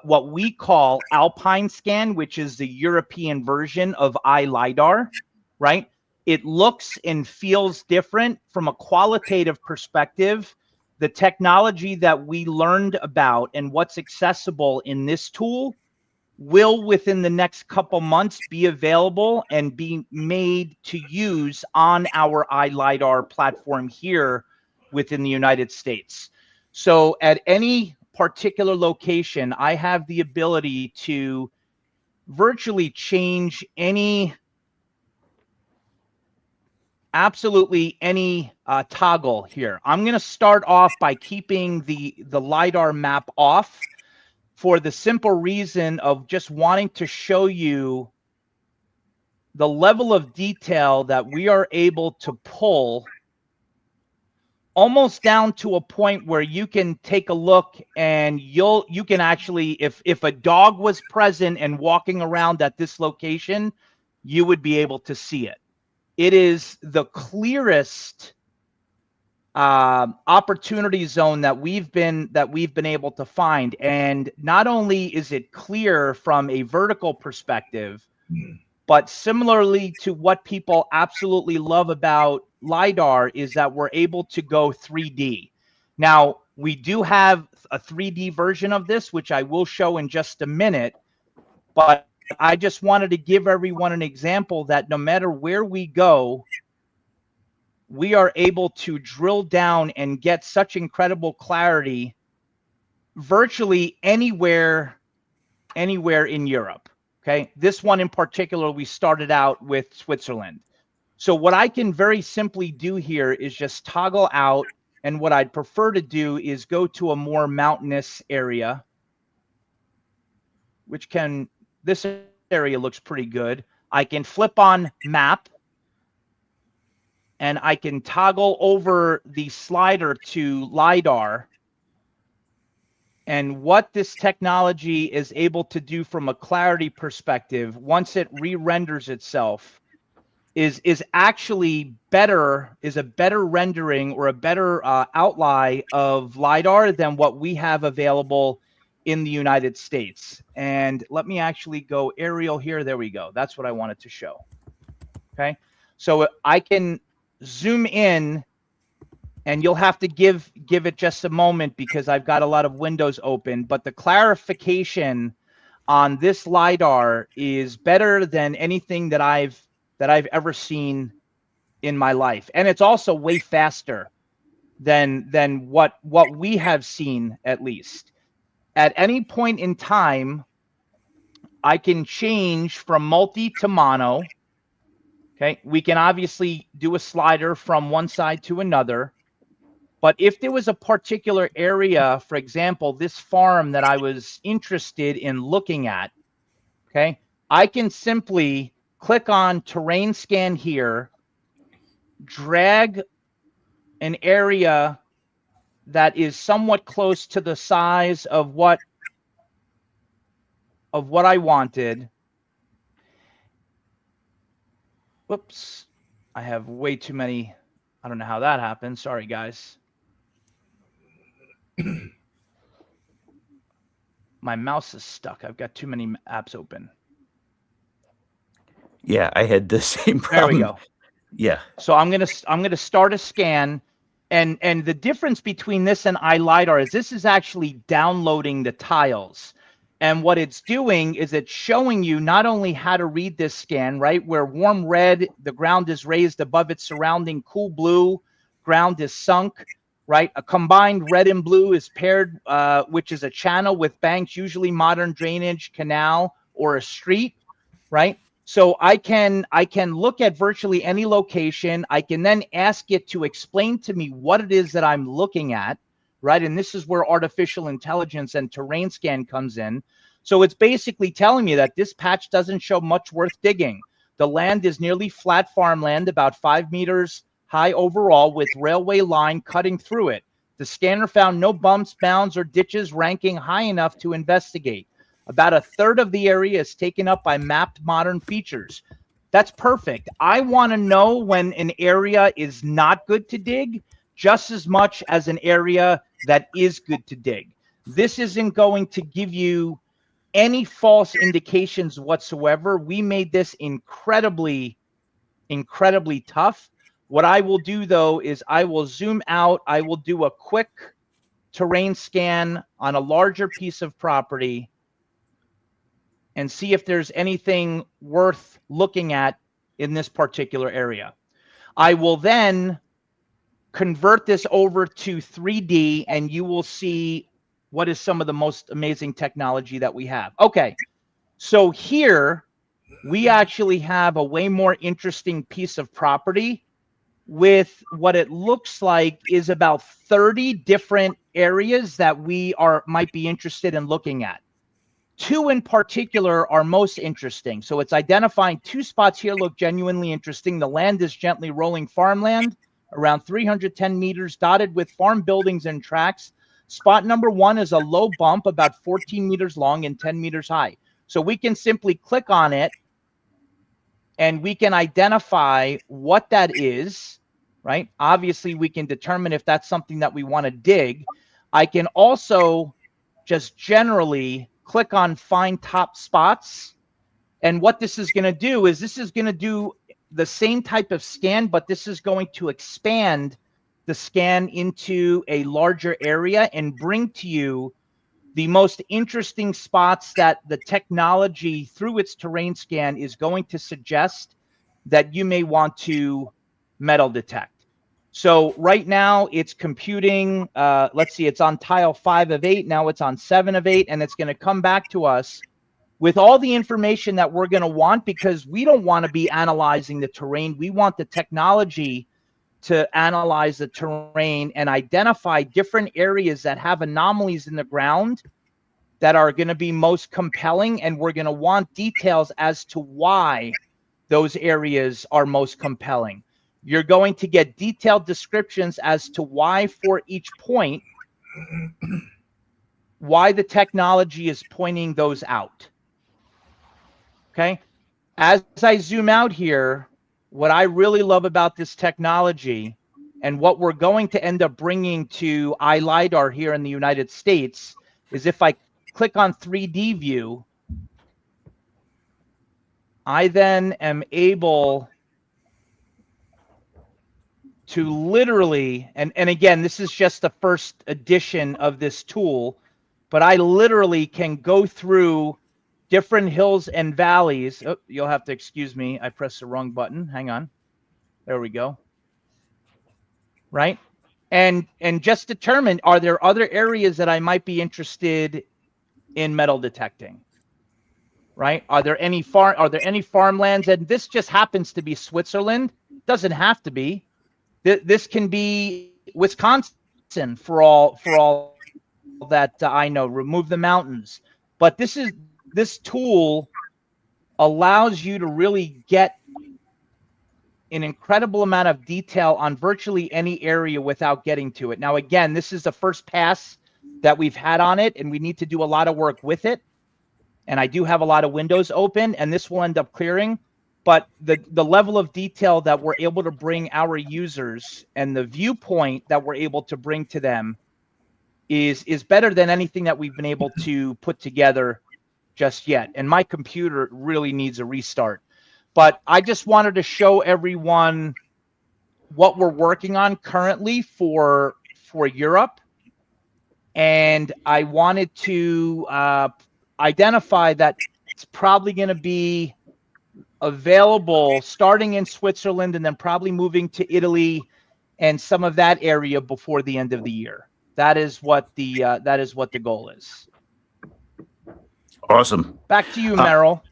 what we call Alpine Scan, which is the European version of iLiDAR, right? It looks and feels different from a qualitative perspective. The technology that we learned about and what's accessible in this tool will within the next couple months be available and be made to use on our iLiDAR platform here within the United States. So at any particular location, I have the ability to virtually change absolutely any toggle here. I'm going to start off by keeping the LiDAR map off for the simple reason of just wanting to show you the level of detail that we are able to pull almost down to a point where you can take a look and you can actually, if a dog was present and walking around at this location, you would be able to see it. It is the clearest opportunity zone that we've been able to find. And not only is it clear from a vertical perspective, but similarly to what people absolutely love about LiDAR is that we're able to go 3D. Now, we do have a 3D version of this, which I will show in just a minute, but I just wanted to give everyone an example that no matter where we go, we are able to drill down and get such incredible clarity virtually anywhere in Europe. Okay, this one in particular, we started out with Switzerland. So what I can very simply do here is just toggle out, and what I'd prefer to do is go to a more mountainous area, this area looks pretty good. I can flip on map, and I can toggle over the slider to LiDAR. And what this technology is able to do from a clarity perspective, once it re-renders itself, is actually a better rendering or a better outline of LiDAR than what we have available in the United States. And let me actually go aerial here. There we go. That's what I wanted to show. Okay, so I can zoom in, and you'll have to give it just a moment because I've got a lot of windows open, but the clarification on this LiDAR is better than anything that I've ever seen in my life. And it's also way faster than what we have seen, at least. At any point in time, I can change from multi to mono. Okay, we can obviously do a slider from one side to another. But if there was a particular area, for example, this farm that I was interested in looking at, okay, I can simply click on terrain scan here, drag an area that is somewhat close to the size of what I wanted. Whoops, I have way too many. I don't know how that happened. Sorry, guys. My mouse is stuck. I've got too many apps open. Yeah, I had the same problem. There we go. Yeah. So I'm gonna start a scan, and the difference between this and iLiDAR is this is actually downloading the tiles. And what it's doing is it's showing you not only how to read this scan, right? Where warm red, the ground is raised above its surrounding, cool blue, ground is sunk, right? A combined red and blue is paired, which is a channel with banks, usually modern drainage, canal, or a street, right? So I can look at virtually any location. I can then ask it to explain to me what it is that I'm looking at, right? And this is where artificial intelligence and terrain scan comes in. So it's basically telling me that this patch doesn't show much worth digging. The land is nearly flat farmland, about 5 meters high overall, with railway line cutting through it. The scanner found no bumps, bounds, or ditches ranking high enough to investigate. About a third of the area is taken up by mapped modern features. That's perfect. I want to know when an area is not good to dig just as much as an area that is good to dig. This isn't going to give you any false indications whatsoever. We made this incredibly tough. What I will do, though, is I will zoom out. I will do a quick terrain scan on a larger piece of property and see if there's anything worth looking at in this particular area. I will then convert this over to 3D, and you will see what is some of the most amazing technology that we have. Okay, so here we actually have a way more interesting piece of property with what it looks like is about 30 different areas that we might be interested in looking at. 2 in particular are most interesting. So it's identifying 2 spots here look genuinely interesting. The land is gently rolling farmland, around 310 meters, dotted with farm buildings and tracks. Spot number 1 is a low bump about 14 meters long and 10 meters high. So we can simply click on it and we can identify what that is, right? Obviously, we can determine if that's something that we want to dig. I can also just generally click on find top spots. And what this is going to do is this is going to do the same type of scan, but this is going to expand the scan into a larger area and bring to you the most interesting spots that the technology through its terrain scan is going to suggest that you may want to metal detect. So right now it's computing, let's see, it's on tile 5 of 8. Now it's on 7 of 8, and it's going to come back to us with all the information that we're going to want, because we don't want to be analyzing the terrain. We want the technology to analyze the terrain and identify different areas that have anomalies in the ground that are going to be most compelling. And we're going to want details as to why those areas are most compelling. You're going to get detailed descriptions as to why for each point, why the technology is pointing those out. Okay. As I zoom out here, what I really love about this technology and what we're going to end up bringing to iLiDAR here in the United States is if I click on 3D view, I then am able to literally, and again, this is just the first edition of this tool, but I literally can go through different hills and valleys. Oh, you'll have to excuse me. I pressed the wrong button. Hang on. There we go. Right. And just determine, are there other areas that I might be interested in metal detecting? Right. Are there any farmlands? And this just happens to be Switzerland. Doesn't have to be. This can be Wisconsin for all that I know. Remove the mountains. But this tool allows you to really get an incredible amount of detail on virtually any area without getting to it. Now, again, this is the first pass that we've had on it, and we need to do a lot of work with it. And I do have a lot of windows open, and this will end up clearing. But the level of detail that we're able to bring our users and the viewpoint that we're able to bring to them is better than anything that we've been able to put together just yet. And my computer really needs a restart. But I just wanted to show everyone what we're working on currently for Europe. And I wanted to identify that it's probably going to be available starting in Switzerland and then probably moving to Italy and some of that area before the end of the year. That is what the goal is. Awesome. Back to you, Merrill.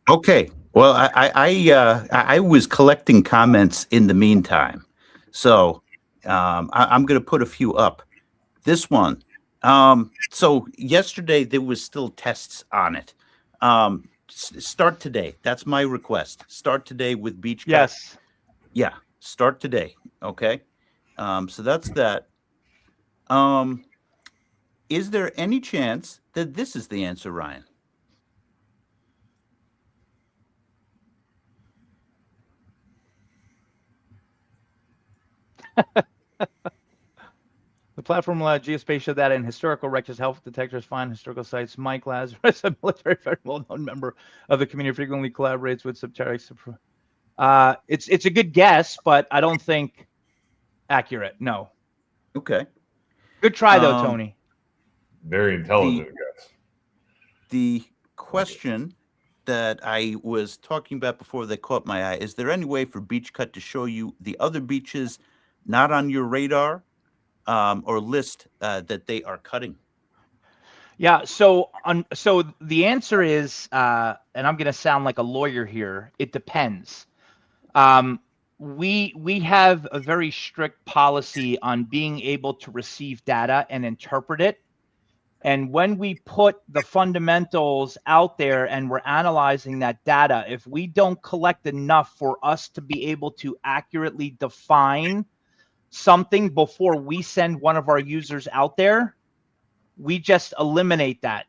Okay. Well, I was collecting comments in the meantime, so I'm going to put a few up. This one. So yesterday there was still tests on it. Start today. That's my request. Start today with BEACHCUT. Yes. Yeah. Start today. Okay. So that's that. Is there any chance that this is the answer, Ryan? The platform allowed geospatial data and historical records, health detectors find historical sites. Mike Lazarus, a military, very well-known member of the community, frequently collaborates with Subterrix. It's a good guess, but I don't think accurate. No. Okay. Good try, though, Tony. Very intelligent guess. The question that I was talking about before that caught my eye, is there any way for BEACHCUT to show you the other beaches not on your radar or list that they are cutting? Yeah, so the answer is, and I'm going to sound like a lawyer here, it depends. We have a very strict policy on being able to receive data and interpret it. And when we put the fundamentals out there and we're analyzing that data, if we don't collect enough for us to be able to accurately define something before we send one of our users out there, we just eliminate that.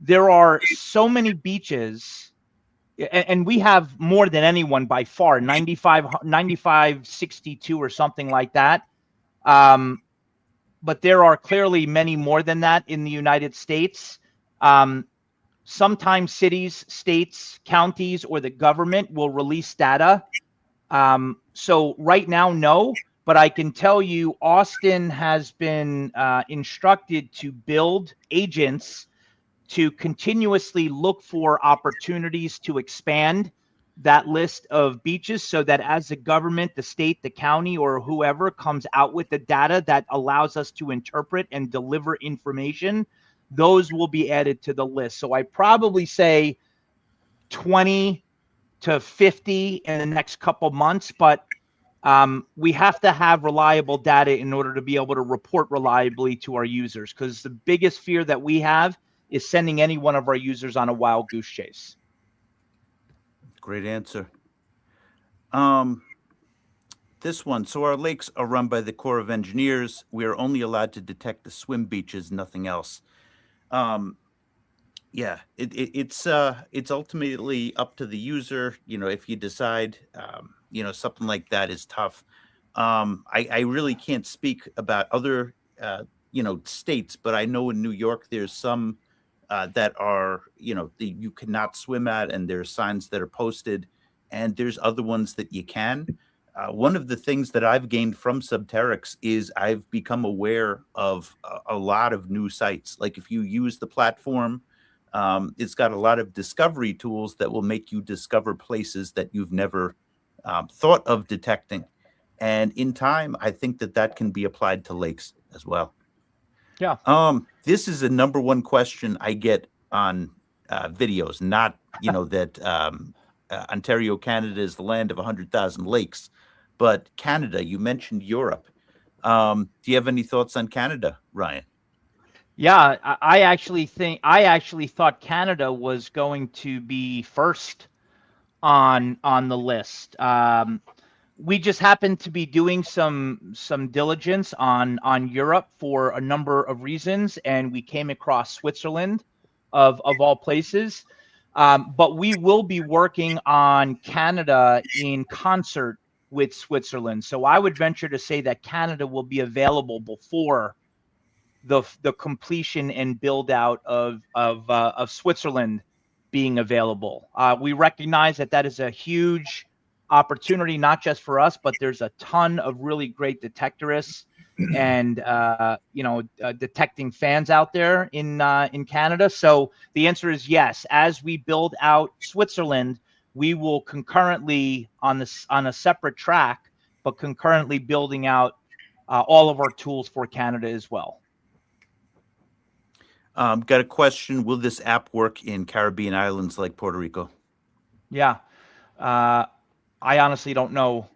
There are so many beaches, and we have more than anyone by far, 95, 62 or something like that. But there are clearly many more than that in the United States. Sometimes cities, states, counties, or the government will release data. So right now, no, but I can tell you Austin has been instructed to build agents to continuously look for opportunities to expand that list of beaches, so that as the government, the state, the county, or whoever comes out with the data that allows us to interpret and deliver information, those will be added to the list. So I probably say 20 to 50 in the next couple months, but we have to have reliable data in order to be able to report reliably to our users, because the biggest fear that we have is sending any one of our users on a wild goose chase. Great answer. This one. So our lakes are run by the Corps of Engineers. We are only allowed to detect the swim beaches, nothing else. Yeah, it's ultimately up to the user. If you decide, something like that is tough. I really can't speak about other, states, but I know in New York there's some that are, you cannot swim at, and there's signs that are posted, and there's other ones that you can. One of the things that I've gained from Subterrix is I've become aware of a lot of new sites. Like if you use the platform, it's got a lot of discovery tools that will make you discover places that you've never thought of detecting. And in time, I think that can be applied to lakes as well. Yeah. This is a number one question I get on videos, not, that Ontario, Canada is the land of 100,000 lakes, but Canada, you mentioned Europe. Do you have any thoughts on Canada, Ryan? Yeah, I actually thought Canada was going to be first on the list. We just happened to be doing some diligence on Europe for a number of reasons, and we came across Switzerland, of all places. But we will be working on Canada in concert with Switzerland. So I would venture to say that Canada will be available before the completion and build out of Switzerland being available. We recognize that is a huge opportunity, not just for us, but there's a ton of really great detectorists and detecting fans out there in Canada. So the answer is yes. As we build out Switzerland, we will concurrently on a separate track, but concurrently building out all of our tools for Canada as well. Got a question. Will this app work in Caribbean islands like Puerto Rico? Yeah. I honestly don't know.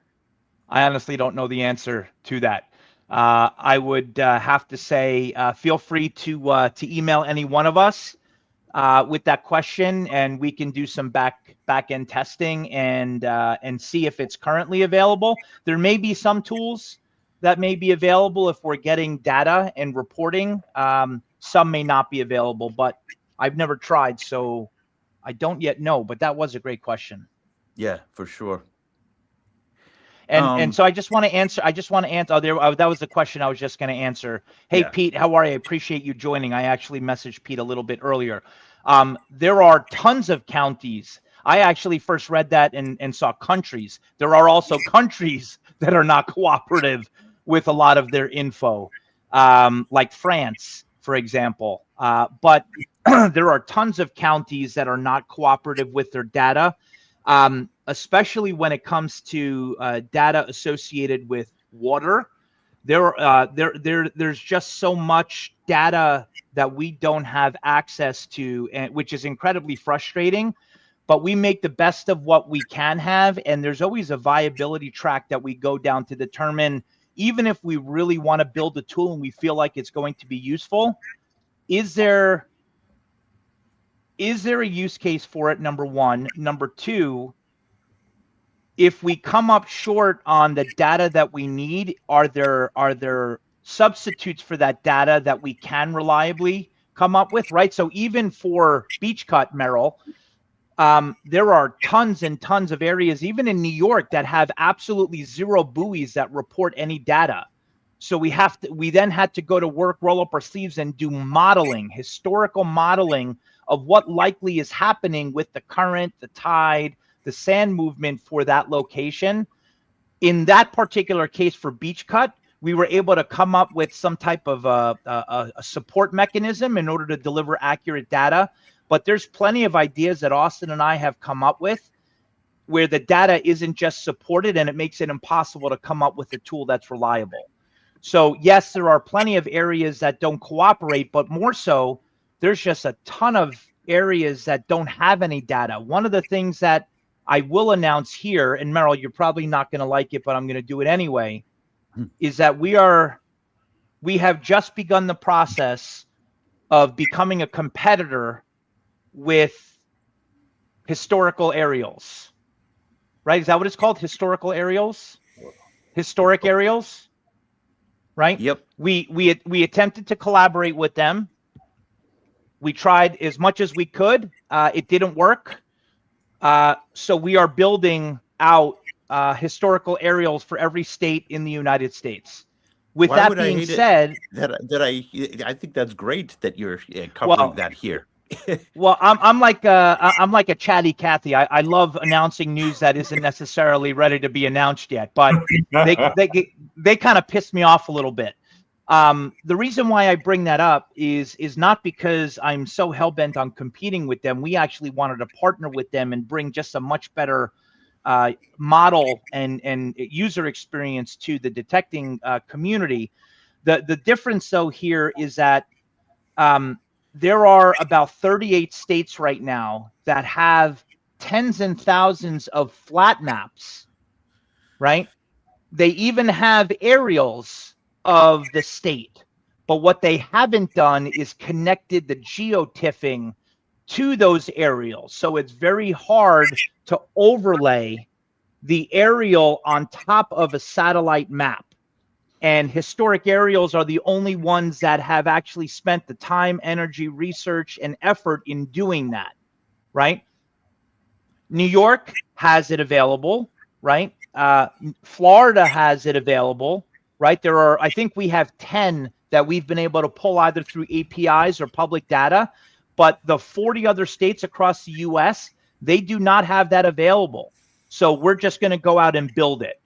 The answer to that. I would have to say, feel free to email any one of us with that question, and we can do some back end testing and see if it's currently available. There may be some tools that may be available if we're getting data and reporting. Some may not be available, but I've never tried, so I don't yet know. But that was a great question. Yeah, for sure. And so I just want to answer. That was the question I was just going to answer. Hey, Yeah. Pete, how are you? I appreciate you joining. I actually messaged Pete a little bit earlier. There are tons of counties. I actually first read that and saw countries. There are also countries that are not cooperative with a lot of their info, like France, for example. But there are tons of counties that are not cooperative with their data. Especially when it comes to data associated with water. There's just so much data that we don't have access to, which is incredibly frustrating. But we make the best of what we can have, and there's always a viability track that we go down to determine, even if we really want to build a tool and we feel like it's going to be useful, is there a use case for it? Number one. Number two, if we come up short on the data that we need, are there substitutes for that data that we can reliably come up with, right? So even for BeachCut, Merrill, there are tons and tons of areas, even in New York, that have absolutely zero buoys that report any data. So we then had to go to work, roll up our sleeves, and do modeling, historical modeling of what likely is happening with the current, the tide, the sand movement for that location. In that particular case for BeachCut, we were able to come up with some type of a support mechanism in order to deliver accurate data. But there's plenty of ideas that Austin and I have come up with where the data isn't just supported, and it makes it impossible to come up with a tool that's reliable. So yes, there are plenty of areas that don't cooperate, but more so, there's just a ton of areas that don't have any data. One of the things that I will announce here, and Merrill, you're probably not going to like it, but I'm going to do it anyway, is that we have just begun the process of becoming a competitor with historical aerials, right? Is that what it's called? Historical aerials? Historic aerials? Right? Yep. We attempted to collaborate with them. We tried as much as we could. It didn't work. So we are building out historical aerials for every state in the United States. With Why that would I being hate it said, I think that's great that you're covering that here. well, I'm like a chatty Cathy. I love announcing news that isn't necessarily ready to be announced yet, but they kind of piss me off a little bit. The reason why I bring that up is not because I'm so hell-bent on competing with them. We actually wanted to partner with them and bring just a much better model and user experience to the detecting community. The difference, though, here is that there are about 38 states right now that have tens and thousands of flat maps, right? They even have aerials of the state. But what they haven't done is connected the geotiffing to those aerials. So it's very hard to overlay the aerial on top of a satellite map. And historic aerials are the only ones that have actually spent the time, energy, research, and effort in doing that, right? New York has it available, right? Florida has it available, right? There are, I think we have 10 that we've been able to pull either through APIs or public data, but the 40 other states across the US, they do not have that available. So we're just going to go out and build it.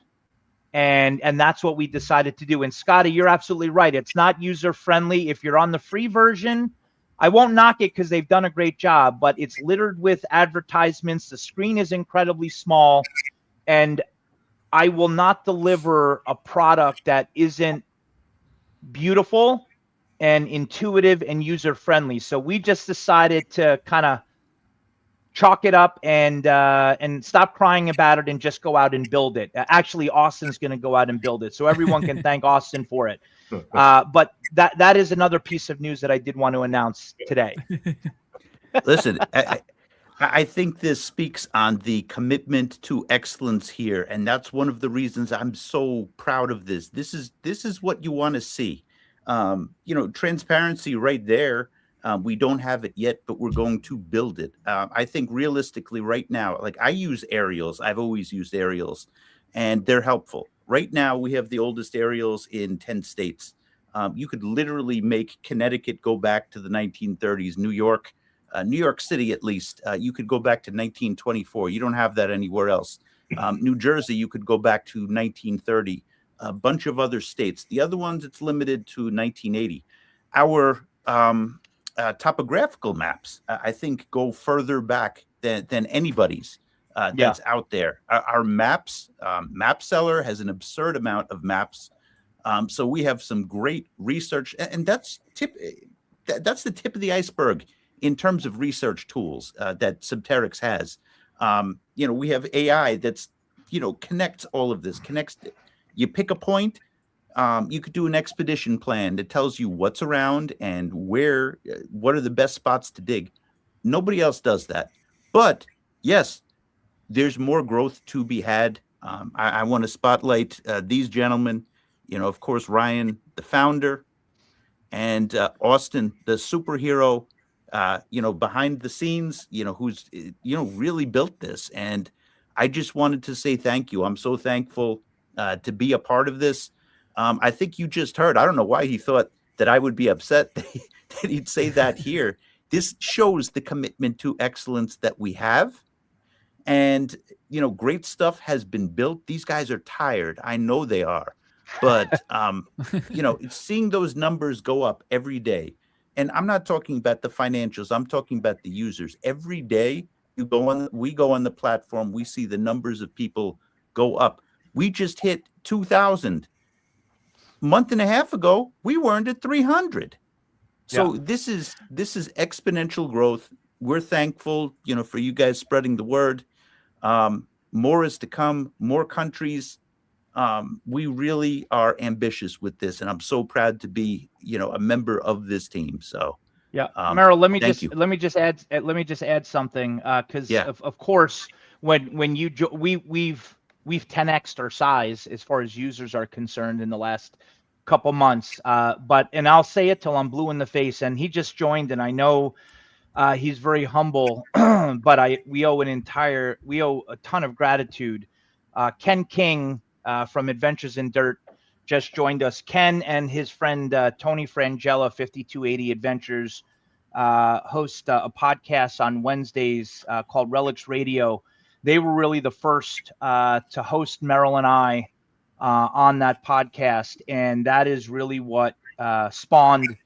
And that's what we decided to do. And Scotty, you're absolutely right. It's not user friendly. If you're on the free version, I won't knock it because they've done a great job, but it's littered with advertisements. The screen is incredibly small, and I will not deliver a product that isn't beautiful and intuitive and user friendly. So we just decided to kind of chalk it up and stop crying about it and just go out and build it. Actually, Austin's going to go out and build it, so everyone can thank Austin for it. But that is another piece of news that I did want to announce today. Listen, I think this speaks on the commitment to excellence here, and that's one of the reasons I'm so proud of this. This is what you want to see. Transparency right there. We don't have it yet, but we're going to build it. I think realistically right now, like I use aerials. I've always used aerials, and they're helpful. Right now, we have the oldest aerials in 10 states. You could literally make Connecticut go back to the 1930s, New York City, at least. You could go back to 1924. You don't have that anywhere else. New Jersey, you could go back to 1930. A bunch of other states. The other ones, it's limited to 1980. Our topographical maps, I think, go further back than anybody's that's out there. Our maps, MapSeller has an absurd amount of maps. So we have some great research, and that's the tip of the iceberg in terms of research tools that Subterrix has. We have AI that's, connects all of this, you pick a point. You could do an expedition plan that tells you what's around and what are the best spots to dig. Nobody else does that. But yes, there's more growth to be had. I want to spotlight these gentlemen. Of course, Ryan, the founder, and Austin, the superhero, behind the scenes, who's, really built this. And I just wanted to say thank you. I'm so thankful to be a part of this. I think you just heard, I don't know why he thought that I would be upset that he'd say that here. This shows the commitment to excellence that we have. And, great stuff has been built. These guys are tired. I know they are. But, seeing those numbers go up every day, and I'm not talking about the financials, I'm talking about the users. Every day we go on the platform, we see the numbers of people go up. We just hit 2,000. Month and a half ago, we weren't at 300. So this is exponential growth. We're thankful, for you guys spreading the word. More is to come, more countries. We really are ambitious with this, and I'm so proud to be, a member of this team. So, Merrill, let me just add something, because of course, when we've 10x'd our size as far as users are concerned in the last couple months. And I'll say it till I'm blue in the face. And he just joined, and I know he's very humble, but we owe a ton of gratitude. Ken King from Adventures in Dirt just joined us. Ken and his friend Tony Frangella, 5280 Adventures, host a podcast on Wednesdays called Relics Radio. They were really the first to host Merrill and I on that podcast, and that is really what spawned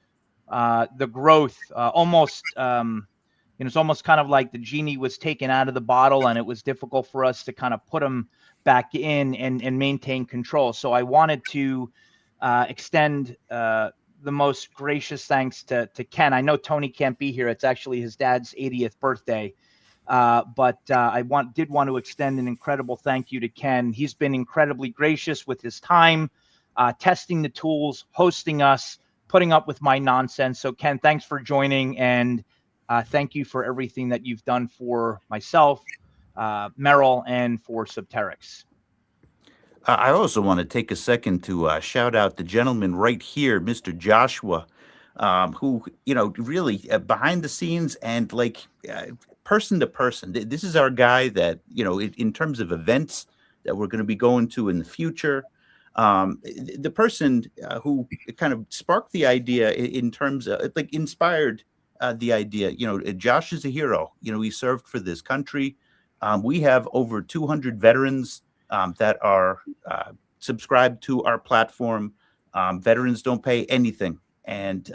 the growth. It's almost kind of like the genie was taken out of the bottle, and it was difficult for us to kind of put him back in and maintain control. So I wanted to extend the most gracious thanks to Ken. I know Tony can't be here. It's actually his dad's 80th birthday. But I did want to extend an incredible thank you to Ken. He's been incredibly gracious with his time, testing the tools, hosting us, putting up with my nonsense. So Ken, thanks for joining, and thank you for everything that you've done for myself, Merrill, and for Subterrix. I also want to take a second to shout out the gentleman right here, Mr. Joshua, who, really behind the scenes and person to person. This is our guy that, in terms of events that we're going to be going to in the future. The person who kind of sparked the idea in terms of inspired the idea. Josh is a hero. He served for this country. We have over 200 veterans that are subscribed to our platform. Veterans don't pay anything. And,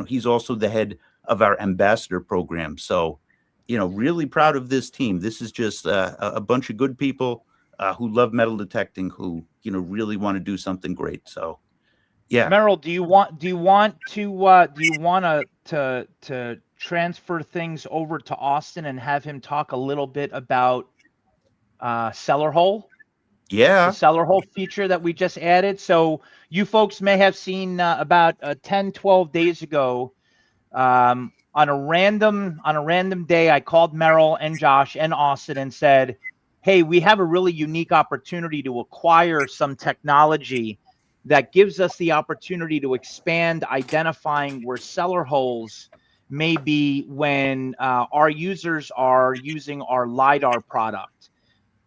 he's also the head of our ambassador program. So, really proud of this team. This is just a bunch of good people who love metal detecting, who, really want to do something great. So, yeah. Merrill, do you want to transfer things over to Austin and have him talk a little bit about Cellar Hole? Yeah. The Cellar Hole feature that we just added. So you folks may have seen about 10, 12 days ago, on a random day, I called Merrill and Josh and Austin and said, hey, we have a really unique opportunity to acquire some technology that gives us the opportunity to expand identifying where cellar holes may be when our users are using our LiDAR product.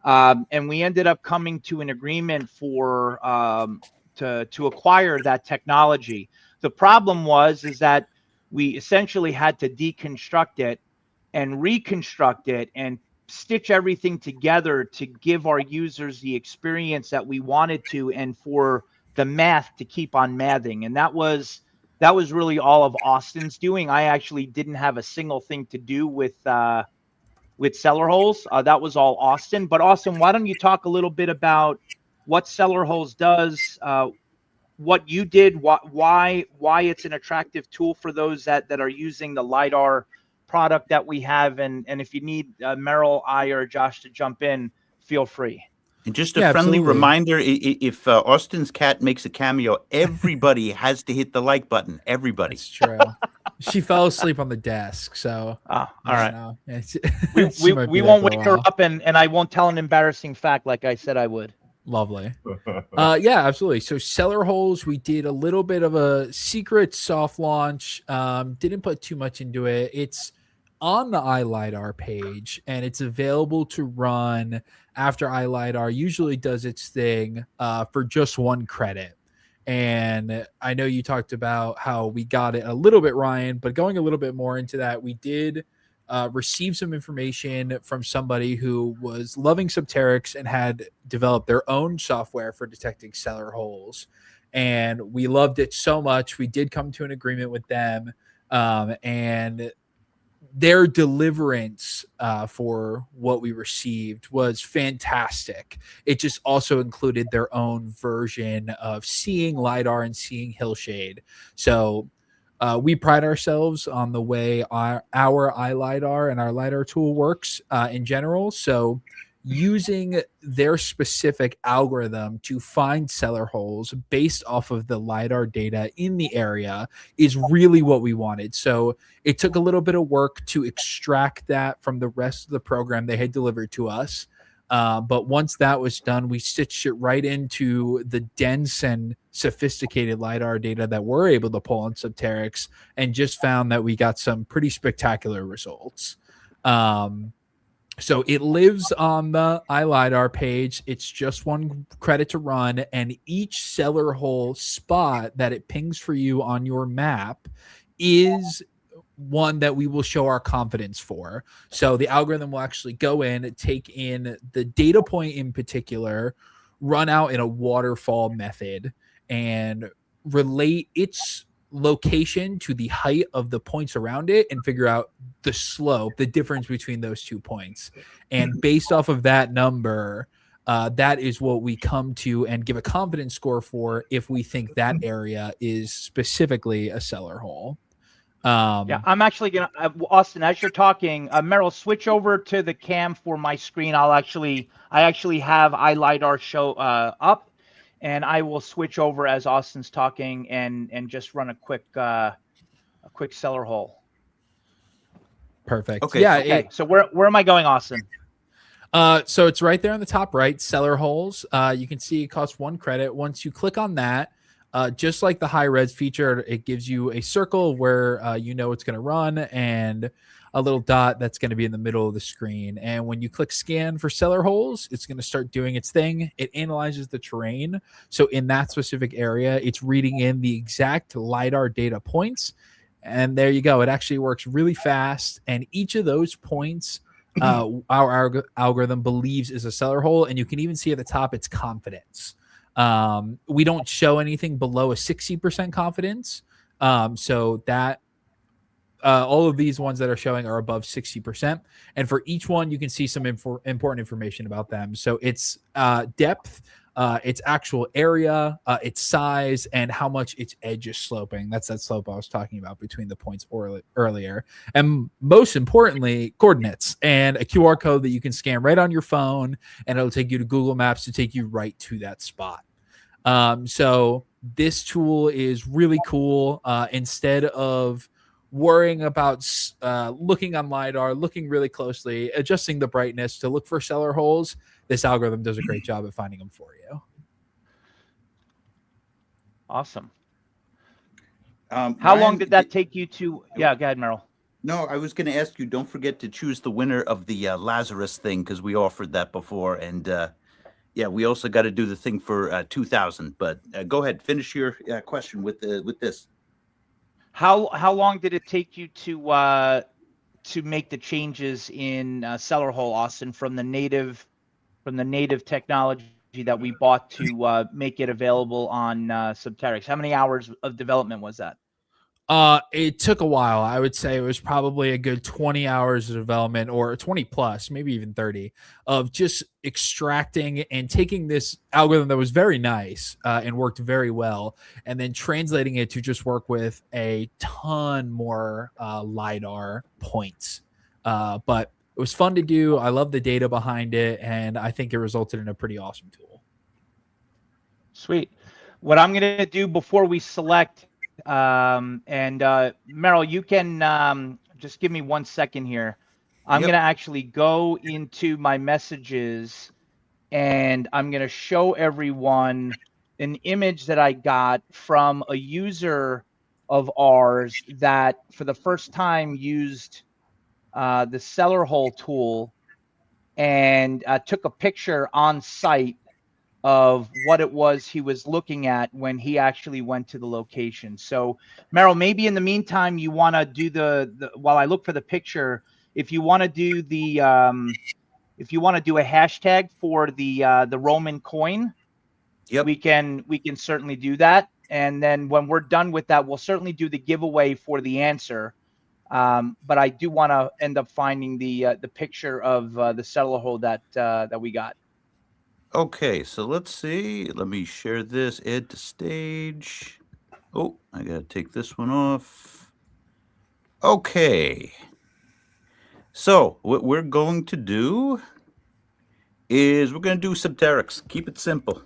And we ended up coming to an agreement for to acquire that technology. The problem is that we essentially had to deconstruct it and reconstruct it and stitch everything together to give our users the experience that we wanted to, and for the math to keep on mathing. And that was really all of Austin's doing. I actually didn't have a single thing to do with cellar holes. That was all Austin. But Austin, why don't you talk a little bit about what cellar holes does, what you did, why it's an attractive tool for those that are using the LiDAR product that we have, and if you need Merrill, I, or Josh to jump in, feel free. And just a friendly reminder, if Austin's cat makes a cameo, everybody has to hit the like button. Everybody. That's true. She fell asleep on the desk, so All I right. don't know. We won't wake her up, and I won't tell an embarrassing fact like I said I would. Lovely. Yeah, absolutely. So cellar holes, we did a little bit of a secret soft launch. Didn't put too much into it. It's on the iLiDAR page, and it's available to run after iLiDAR usually does its thing for just 1 credit. And I know you talked about how we got it a little bit, Ryan, but going a little bit more into that, we did receive some information from somebody who was loving Subterrix and had developed their own software for detecting cellar holes. And we loved it so much. We did come to an agreement with them. And their deliverance for what we received was fantastic. It just also included their own version of seeing LiDAR and seeing hillshade. So we pride ourselves on the way our iLiDAR and our LiDAR tool works in general. So using their specific algorithm to find cellar holes based off of the LiDAR data in the area is really what we wanted. So it took a little bit of work to extract that from the rest of the program they had delivered to us. But once that was done, we stitched it right into the dense and sophisticated LiDAR data that we're able to pull on Subterrix, and just found that we got some pretty spectacular results. So it lives on the iLiDAR page. It's just 1 credit to run, and each cellar hole spot that it pings for you on your map is one that we will show our confidence for. So the algorithm will actually go in, take in the data point in particular, run out in a waterfall method, and relate its location to the height of the points around it and figure out the slope, the difference between those 2 points. And based off of that number, that is what we come to and give a confidence score for if we think that area is specifically a cellar hole. Yeah, I'm actually gonna Austin, as you're talking, Merrill, switch over to the cam for my screen. I actually have iLiDAR show up, and I will switch over as Austin's talking and just run a quick cellar hole. Perfect. Okay. Yeah. Okay. So where am I going, Austin? So it's right there on the top right, cellar holes. You can see it costs 1 credit. Once you click on that, just like the high res feature, it gives you a circle where you know it's going to run, and a little dot that's going to be in the middle of the screen. And when you click scan for cellar holes, it's going to start doing its thing. It analyzes the terrain. So in that specific area, it's reading in the exact LiDAR data points. And there you go. It actually works really fast. And each of those points, our algorithm believes is a cellar hole. And you can even see at the top its confidence. We don't show anything below a 60% confidence. So that all of these ones that are showing are above 60%. And for each one, you can see some important information about them. So it's depth, its actual area, its size, and how much its edge is sloping. That's that slope I was talking about between the points earlier. And most importantly, coordinates and a QR code that you can scan right on your phone, and it'll take you to Google Maps to take you right to that spot. So this tool is really cool. Instead of worrying about looking on LiDAR, looking really closely, adjusting the brightness to look for cellar holes, this algorithm does a great job at finding them for you. Awesome. How How long did that take you to? Yeah, go ahead, Merrill. No, I was going to ask you, don't forget to choose the winner of the Lazarus thing, because we offered that before. And yeah, we also got to do the thing for 2000. But go ahead, finish your question with this. How long did it take you to make the changes in cellar hole, Austin, from the native technology that we bought to make it available on Subterrix? How many hours of development was that? It took a while. I would say it was probably a good 20 hours of development, or 20 plus, maybe even 30, of just extracting and taking this algorithm that was very nice and worked very well, and then translating it to just work with a ton more LiDAR points. But it was fun to do. I love the data behind it, and I think it resulted in a pretty awesome tool. Sweet. What I'm going to do before we select Meryl, you can just give me 1 second here. I'm Yep. going to actually go into my messages and I'm going to show everyone an image that I got from a user of ours that for the first time used the cellar hole tool and took a picture on site of what it was he was looking at when he actually went to the location. So, Meryl, maybe in the meantime, you want to do the while I look for the picture, if you want to do the if you want to do a hashtag for the Roman coin, Yep. we can certainly do that. And then when we're done with that, we'll certainly do the giveaway for the answer. But I do want to end up finding the picture of the cellar hole that we got. Okay, so let's see. Let me share this. Add to stage. Oh, I gotta take this one off. Okay. So what we're going to do is we're going to do Subterrix. Keep it simple.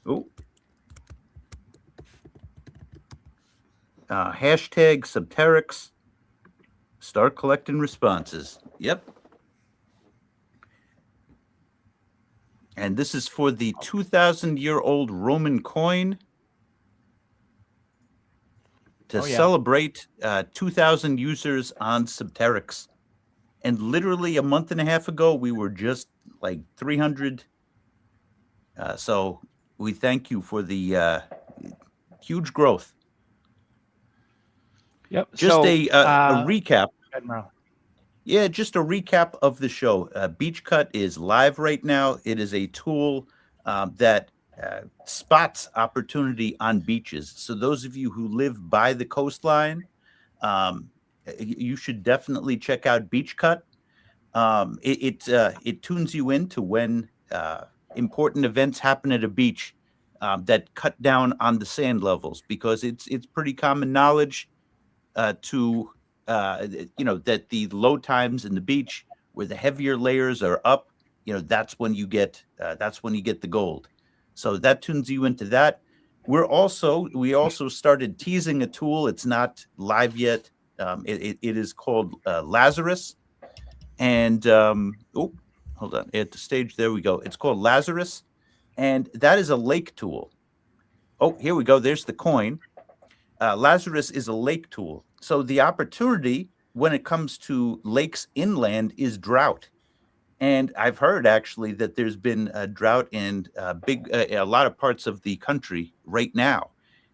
Oh. Hashtag Subterrix. Start collecting responses. Yep. And this is for the 2,000-year-old Roman coin to celebrate 2,000 users on Subterrix. And literally a month and a half ago, we were just like 300. So we thank you for the huge growth. Yep. Just so, a recap. Admiral. Yeah, just a recap of the show. BEACHCUT is live right now. It is a tool that spots opportunity on beaches. So those of you who live by the coastline, you should definitely check out BEACHCUT. It tunes you into when important events happen at a beach that cut down on the sand levels, because it's pretty common knowledge that the low times in the beach where the heavier layers are up, that's when you get the gold. So that tunes you into that. We also started teasing a tool. It's not live yet. It is called Lazarus. And hold on, at the stage, there we go. It's called Lazarus, and that is a lake tool. Oh, here we go. There's the coin. Lazarus is a lake tool. So the opportunity when it comes to lakes inland is drought. And I've heard actually that there's been a drought in a lot of parts of the country right now.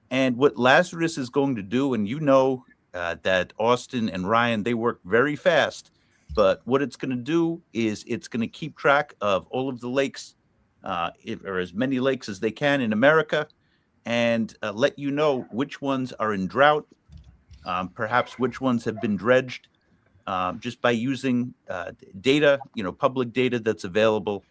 And what Lazarus is going to do, and that Austin and Ryan, they work very fast. But what it's going to do is it's going to keep track of all of the lakes, or as many lakes as they can in America, and let you know which ones are in drought, perhaps which ones have been dredged, just by using data, public data that's available.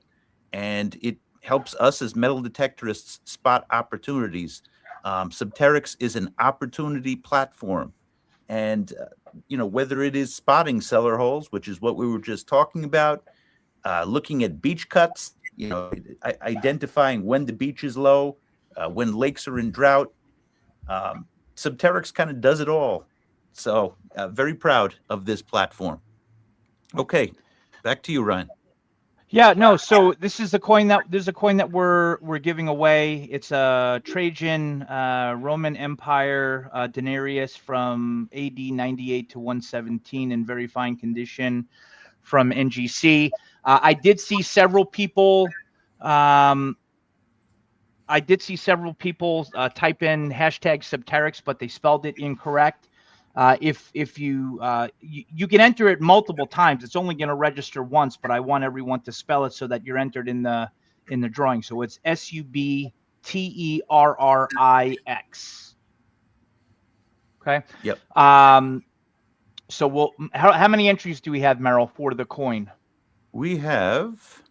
And it helps us as metal detectorists spot opportunities. Subterrix is an opportunity platform. And, whether it is spotting cellar holes, which is what we were just talking about, looking at beach cuts, identifying when the beach is low, when lakes are in drought, Subterrix kind of does it all. So very proud of this platform. Okay, back to you, Ryan. Yeah, no. So this is a coin that we're giving away. It's a Trajan Roman Empire denarius from AD 98 to 117 in very fine condition from NGC. I did see several people. Type in hashtag Subterrix, but they spelled it incorrect. If you can enter it multiple times. It's only going to register once, but I want everyone to spell it so that you're entered in the drawing. So it's Subterrix. Okay. Yep. So how many entries do we have, Meryl, for the coin? We have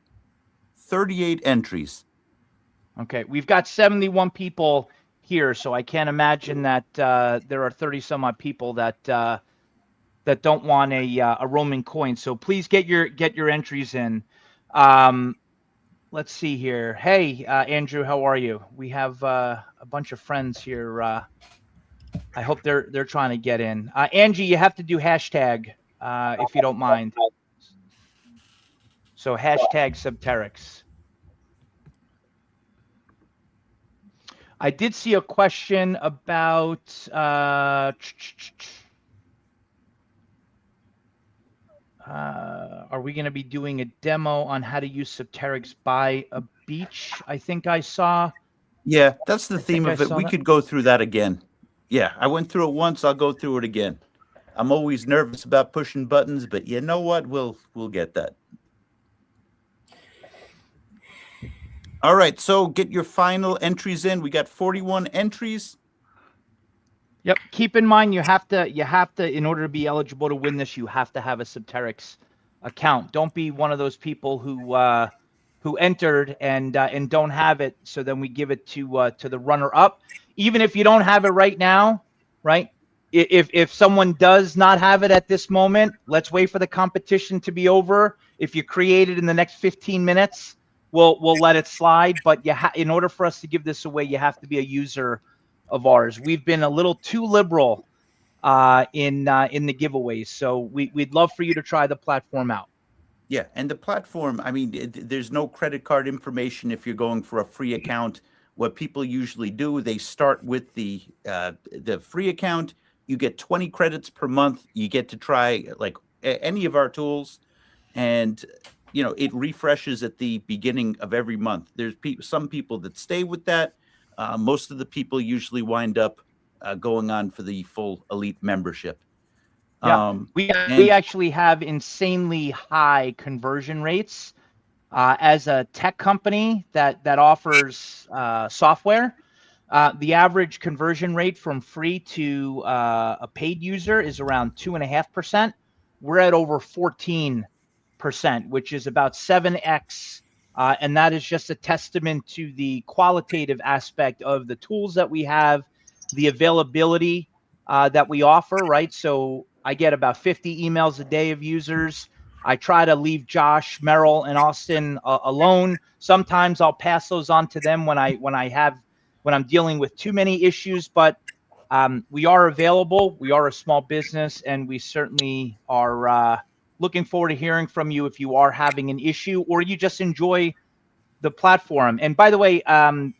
38 entries. Okay, we've got 71 people here, so I can't imagine that there are 30 some odd people that don't want a Roman coin. So please get your entries in. let's see here. Hey, Andrew, how are you? We have a bunch of friends here. I hope they're trying to get in. Angie, you have to do hashtag if you don't mind. So hashtag Subterrix. I did see a question about are we going to be doing a demo on how to use Subterrix by a beach? I think I saw. Yeah, that's the theme I of it. saw We that. could go through that again. Yeah, I went through it once. I'll go through it again. I'm always nervous about pushing buttons, but you know what? We'll get that. All right, so get your final entries in. We got 41 entries. Yep. Keep in mind, you have to, in order to be eligible to win this, you have to have a Subterrix account. Don't be one of those people who entered and don't have it. So then we give it to the runner up, even if you don't have it right now, right? If someone does not have it at this moment, let's wait for the competition to be over. If you create it in the next 15 minutes, we'll let it slide. But in order for us to give this away, you have to be a user of ours. We've been a little too liberal in the giveaways, so we'd love for you to try the platform out. Yeah, and the platform, I mean, there's no credit card information if you're going for a free account. What people usually do, they start with the free account. You get 20 credits per month. You get to try like any of our tools, and it refreshes at the beginning of every month. There's some people that stay with that. Most of the people usually wind up going on for the full elite membership. Yeah, we actually have insanely high conversion rates as a tech company that offers software. The average conversion rate from free to a paid user is around 2.5%. We're at over 14%, which is about 7x. And that is just a testament to the qualitative aspect of the tools that we have, the availability that we offer, right? So I get about 50 emails a day of users. I try to leave Josh, Merrill, and Austin alone. Sometimes I'll pass those on to them when I'm dealing with too many issues, but we are available. We are a small business, and we certainly are looking forward to hearing from you if you are having an issue or you just enjoy the platform. And by the way,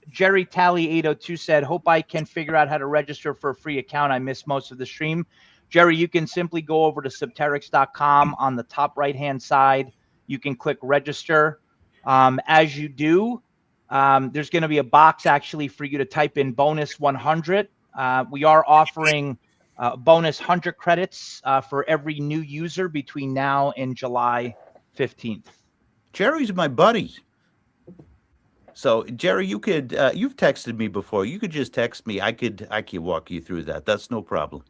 Jerry Tally 802 said, hope I can figure out how to register for a free account. I missed most of the stream. Jerry, you can simply go over to subterrix.com. On the top right-hand side, you can click register. As you do, there's going to be a box actually for you to type in bonus 100. We are offering bonus 100 credits for every new user between now and July 15th. Jerry's my buddy. So Jerry, you could you've texted me before. You could just text me. I could walk you through that. That's no problem.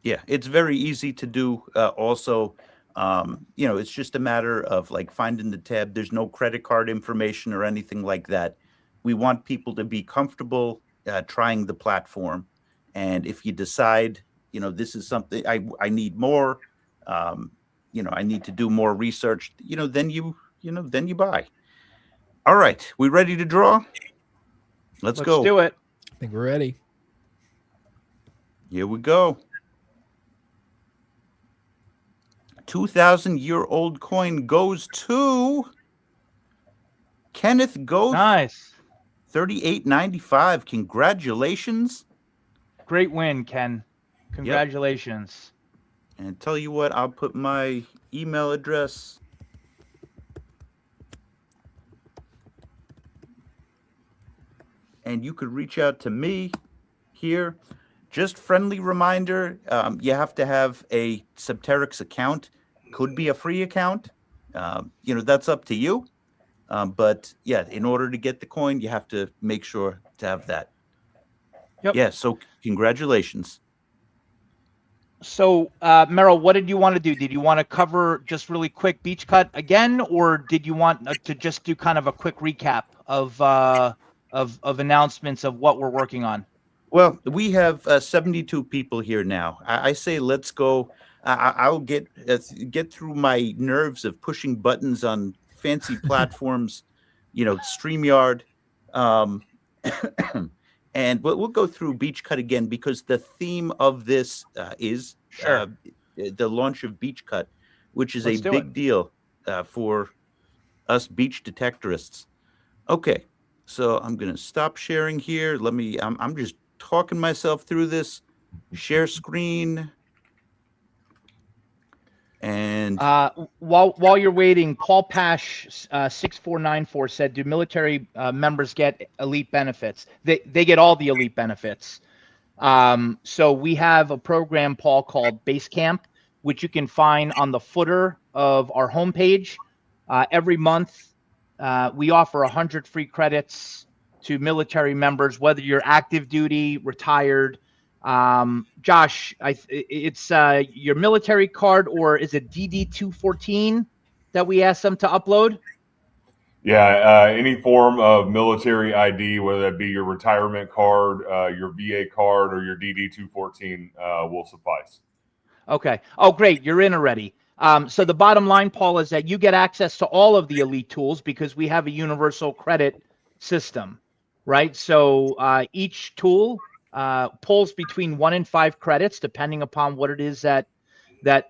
Yeah, it's very easy to do. Also, it's just a matter of like finding the tab. There's no credit card information or anything like that. We want people to be comfortable trying the platform. And if you decide, this is something I need more, I need to do more research, then you buy. All right, we ready to draw? Let's go. Do it. I think we're ready. Here we go. 2,000-year-old coin goes to Kenneth Goth. Nice. 38.95. Congratulations. Great win, Ken. Congratulations. Yep. And tell you what, I'll put my email address. And you could reach out to me here. Just friendly reminder, you have to have a Subterrix account. Could be a free account. That's up to you. But yeah, in order to get the coin, you have to make sure to have that. Yep. Yeah, so congratulations. So, Merrill, what did you want to do? Did you want to cover just really quick BEACHCUT again, or did you want to just do kind of a quick recap of announcements of what we're working on? Well, we have 72 people here now. I say let's go. I'll get through my nerves of pushing buttons on fancy platforms, StreamYard. And we'll go through BeachCut again because the theme of this is the launch of BeachCut, which is Let's a do big deal for us beach detectorists. Okay, so I'm going to stop sharing here. I'm just talking myself through this. Share screen. And while you're waiting, Paul Pash 6494 said, "Do military members get elite benefits?" They get all the elite benefits. So we have a program, Paul, called BASECAMP, which you can find on the footer of our homepage. Every month, we offer 100 free credits to military members, whether you're active duty, retired. Josh, it's your military card, or is it DD-214 that we asked them to upload? Yeah, any form of military ID, whether that be your retirement card, your VA card, or your DD-214 will suffice. Okay. Oh, great. You're in already. So the bottom line, Paul, is that you get access to all of the elite tools because we have a universal credit system, right? So each tool pulls between 1 and 5 credits, depending upon what it is that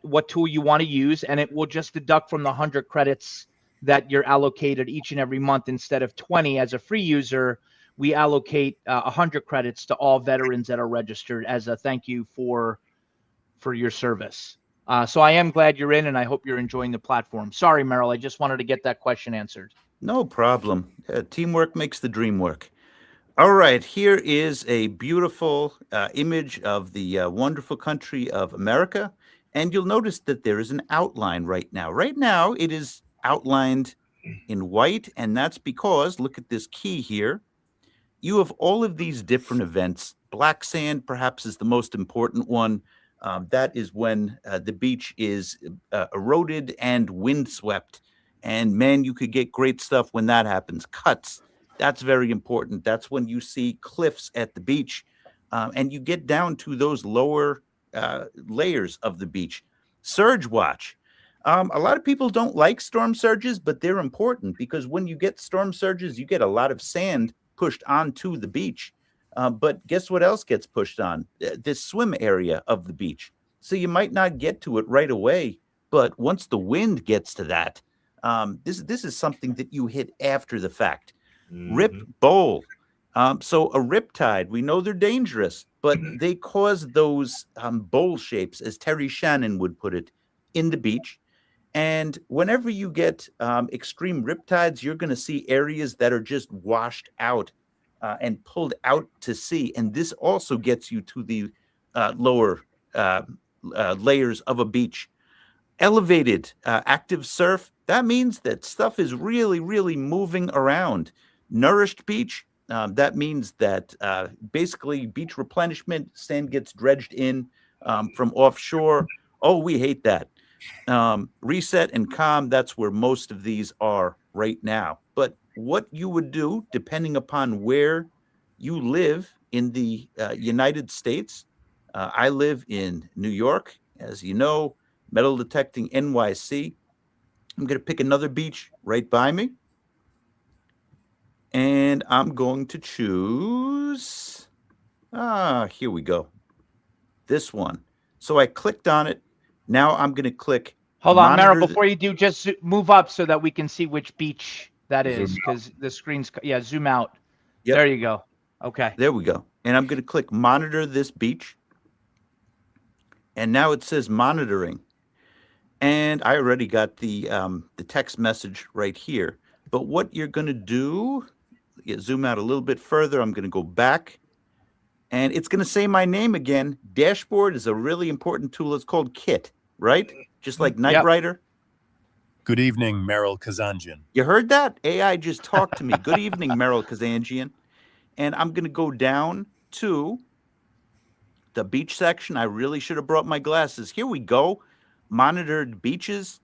what tool you want to use, and it will just deduct from the 100 credits that you're allocated each and every month. Instead of 20 as a free user, we allocate 100 credits to all veterans that are registered as a thank you for your service. So I am glad you're in, and I hope you're enjoying the platform. Sorry, Merrill, I just wanted to get that question answered. No problem. Teamwork makes the dream work. All right, here is a beautiful image of the wonderful country of America. And you'll notice that there is an outline right now. Right now, it is outlined in white, and that's because, look at this key here, you have all of these different events. Black sand perhaps is the most important one. That is when the beach is eroded and windswept. And man, you could get great stuff when that happens. Cuts, that's very important. That's when you see cliffs at the beach. And you get down to those lower layers of the beach. Surge watch. A lot of people don't like storm surges, but they're important because when you get storm surges, you get a lot of sand pushed onto the beach. But guess what else gets pushed on? This swim area of the beach. So you might not get to it right away, but once the wind gets to that, this is something that you hit after the fact. Rip bowl. So a riptide, we know they're dangerous, but they cause those bowl shapes, as Terry Shannon would put it, in the beach. And whenever you get extreme riptides, you're going to see areas that are just washed out and pulled out to sea. And this also gets you to the lower layers of a beach. Elevated active surf, that means that stuff is really, really moving around. Nourished beach, that means that basically beach replenishment, sand gets dredged in from offshore. Oh, we hate that. Reset and calm, that's where most of these are right now. But what you would do, depending upon where you live in the United States, I live in New York, as you know, metal detecting NYC. I'm going to pick another beach right by me. And I'm going to choose, here we go, this one. So I clicked on it. Now I'm going to click. Hold on, Merrill, before you do, just move up so that we can see which beach that is, because the screen's, zoom out. Yep. There you go. Okay. There we go. And I'm going to click monitor this beach. And now it says monitoring. And I already got the text message right here. But what you're going to do, zoom out a little bit further. I'm going to go back. And it's going to say my name again. Dashboard is a really important tool. It's called Kit, right? Just like Knight Rider. Good evening, Merrill Kazanjian. You heard that? AI just talked to me. Good evening, Merrill Kazanjian. And I'm going to go down to the beach section. I really should have brought my glasses. Here we go. Monitored beaches.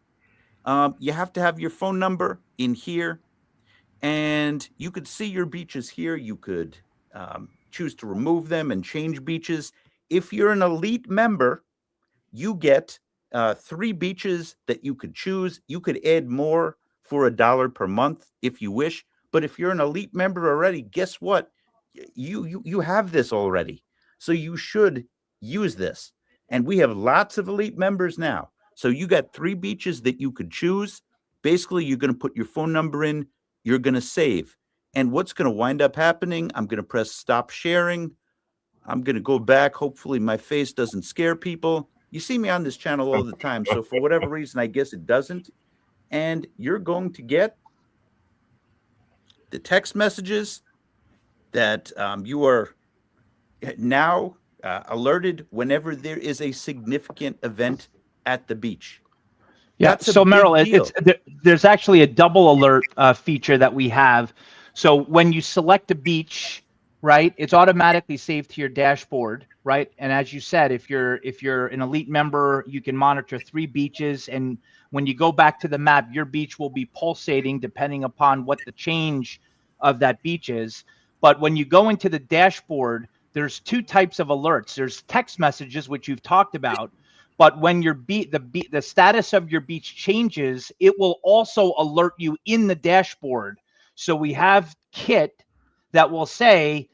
You have to have your phone number in here. And you could see your beaches here. You could choose to remove them and change beaches. If you're an elite member, you get 3 beaches that you could choose. You could add more for $1 per month if you wish. But if you're an elite member already, guess what? You have this already. So you should use this. And we have lots of elite members now. So you got 3 beaches that you could choose. Basically, you're going to put your phone number in, you're going to save. And what's going to wind up happening, I'm going to press stop sharing. I'm going to go back. Hopefully my face doesn't scare people. You see me on this channel all the time. So for whatever reason, I guess it doesn't. And you're going to get the text messages that you are now alerted whenever there is a significant event at the beach. Yeah. That's a So big Merrill, deal. there's actually a double alert feature that we have. So when you select a beach, right, it's automatically saved to your dashboard, right? And as you said, if you're an elite member, you can monitor 3 beaches, and when you go back to the map, your beach will be pulsating depending upon what the change of that beach is. But when you go into the dashboard, there's 2 types of alerts. There's text messages, which you've talked about, but when your the status of your beach changes, it will also alert you in the dashboard. So we have Kit that will say,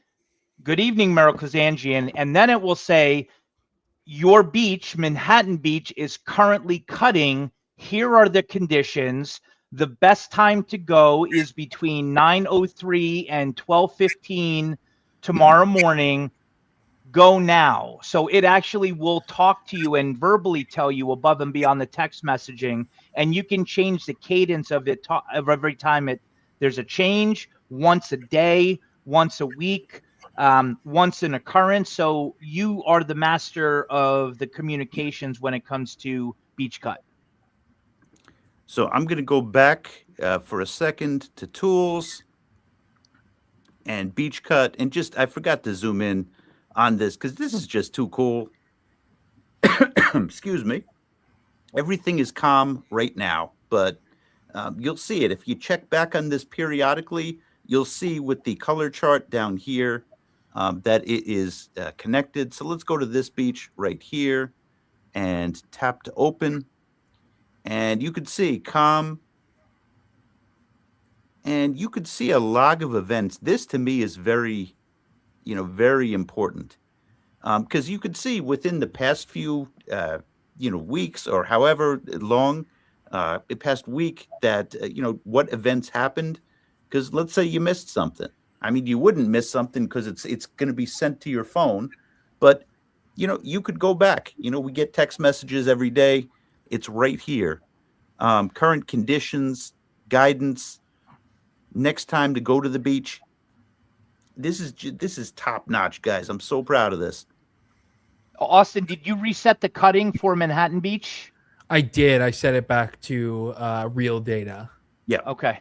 "Good evening, Merrill Kazanjian," and then it will say, "Your beach, Manhattan Beach, is currently cutting. Here are the conditions. The best time to go is between 9:03 and 12:15 tomorrow morning. Go now." So it actually will talk to you and verbally tell you above and beyond the text messaging, and you can change the cadence of it of every time there's a change, once a day, once a week, once an occurrence. So you are the master of the communications when it comes to BeachCut. So I'm going to go back for a second to tools and BeachCut, and I forgot to zoom in on this because this is just too cool. Excuse me. Everything is calm right now, but you'll see it. If you check back on this periodically, you'll see with the color chart down here that it is connected. So let's go to this beach right here and tap to open. And you could see calm. And you could see a log of events. This to me is very, very important. Because you could see within the past few, weeks or however long, the past week that, what events happened. Because let's say you missed something. I mean, you wouldn't miss something because it's going to be sent to your phone. But, you could go back. We get text messages every day. It's right here. Current conditions, guidance, next time to go to the beach. This is top notch, guys. I'm so proud of this. Austin, did you reset the cutting for Manhattan Beach? I did. I set it back to real data. Yeah. Okay.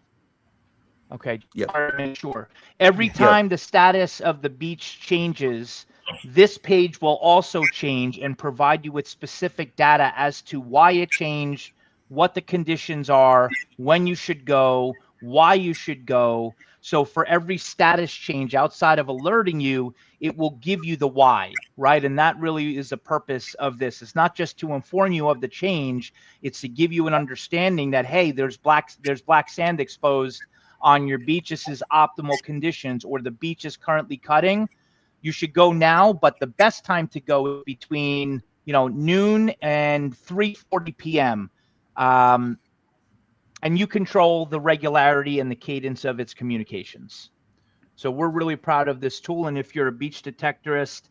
Yep. Make sure. Every time the status of the beach changes, this page will also change and provide you with specific data as to why it changed, what the conditions are, when you should go, why you should go. So for every status change outside of alerting you, it will give you the why, right? And that really is the purpose of this. It's not just to inform you of the change, it's to give you an understanding that, hey, there's black sand exposed on your beach. This is optimal conditions, or the beach is currently cutting. You should go now, but the best time to go is between noon and 3:40 p.m. And you control the regularity and the cadence of its communications. So we're really proud of this tool. And if you're a beach detectorist,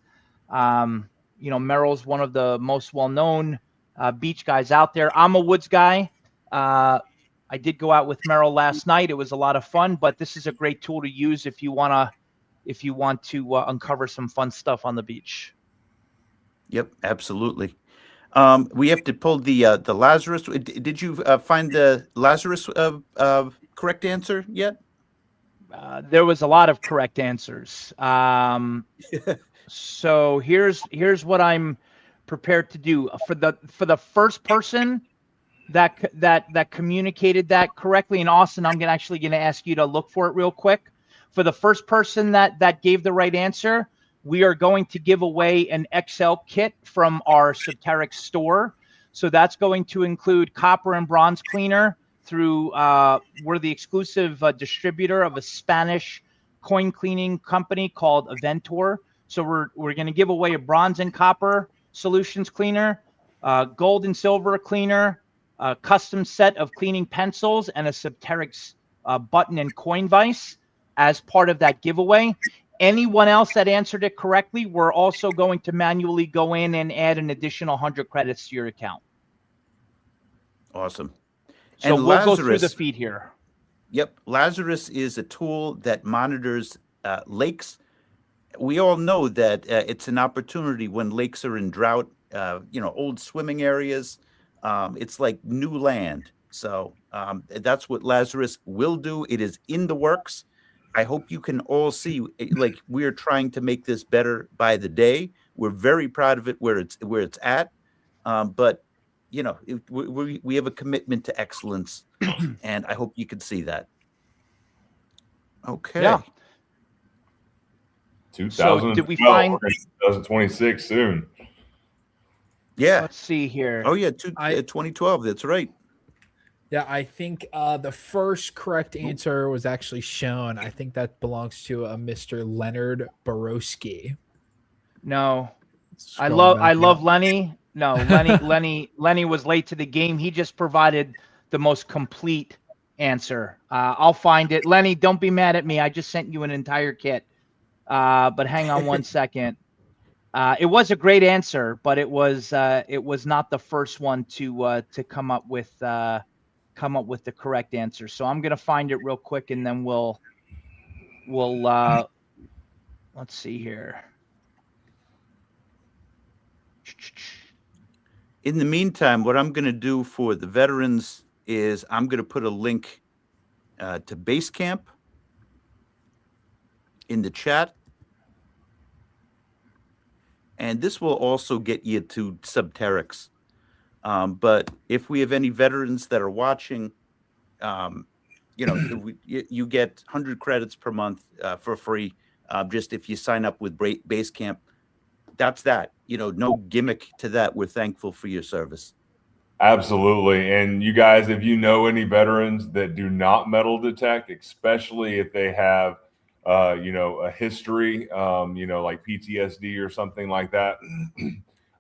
Merrill's one of the most well-known beach guys out there. I'm a woods guy. I did go out with Merrill last night. It was a lot of fun, but this is a great tool to use if you want to uncover some fun stuff on the beach. Yep, absolutely. We have to pull the Lazarus. Did you find the Lazarus correct answer yet? There was a lot of correct answers. So here's what I'm prepared to do for the first person that communicated that correctly. And Austin, I'm actually going to ask you to look for it real quick. For the first person that gave the right answer, we are going to give away an XL kit from our Subterrix store. So that's going to include copper and bronze cleaner, through we're the exclusive distributor of a Spanish coin cleaning company called Aventor. So we're going to give away a bronze and copper solutions cleaner, gold and silver cleaner, a custom set of cleaning pencils, and a Subterrix button and coin vise as part of that giveaway. Anyone else that answered it correctly, we're also going to manually go in and add an additional 100 credits to your account. Awesome. So And we'll go through the Lazarus- feed here. Yep. Lazarus is a tool that monitors lakes. We all know that it's an opportunity when lakes are in drought, old swimming areas. It's like new land. So that's what Lazarus will do. It is in the works. I hope you can all see, like, we're trying to make this better by the day. We're very proud of it where it's at. But we have a commitment to excellence, and I hope you can see that. Okay. Yeah. 2012. So did we find? We're in 2026 soon. Yeah. Let's see here. Oh yeah. 2012. That's right. Yeah, I think the first correct answer was actually shown. I think that belongs to a Mr. Leonard Borowski. No, I Scrolling back love up. Lenny. No, Lenny was late to the game. He just provided the most complete answer. I'll find it. Lenny, don't be mad at me. I just sent you an entire kit. But hang on one second. It was a great answer, but it was not the first one to come up with the correct answer. So I'm gonna find it real quick, and then we'll let's see here. In the meantime, what I'm going to do for the veterans is I'm going to put a link to Basecamp in the chat. And this will also get you to Subterrix. But if we have any veterans that are watching, you get 100 credits per month for free, just if you sign up with Basecamp. That's that. No gimmick to that. We're thankful for your service. Absolutely. And you guys, if you know any veterans that do not metal detect, especially if they have, a history, like PTSD or something like that,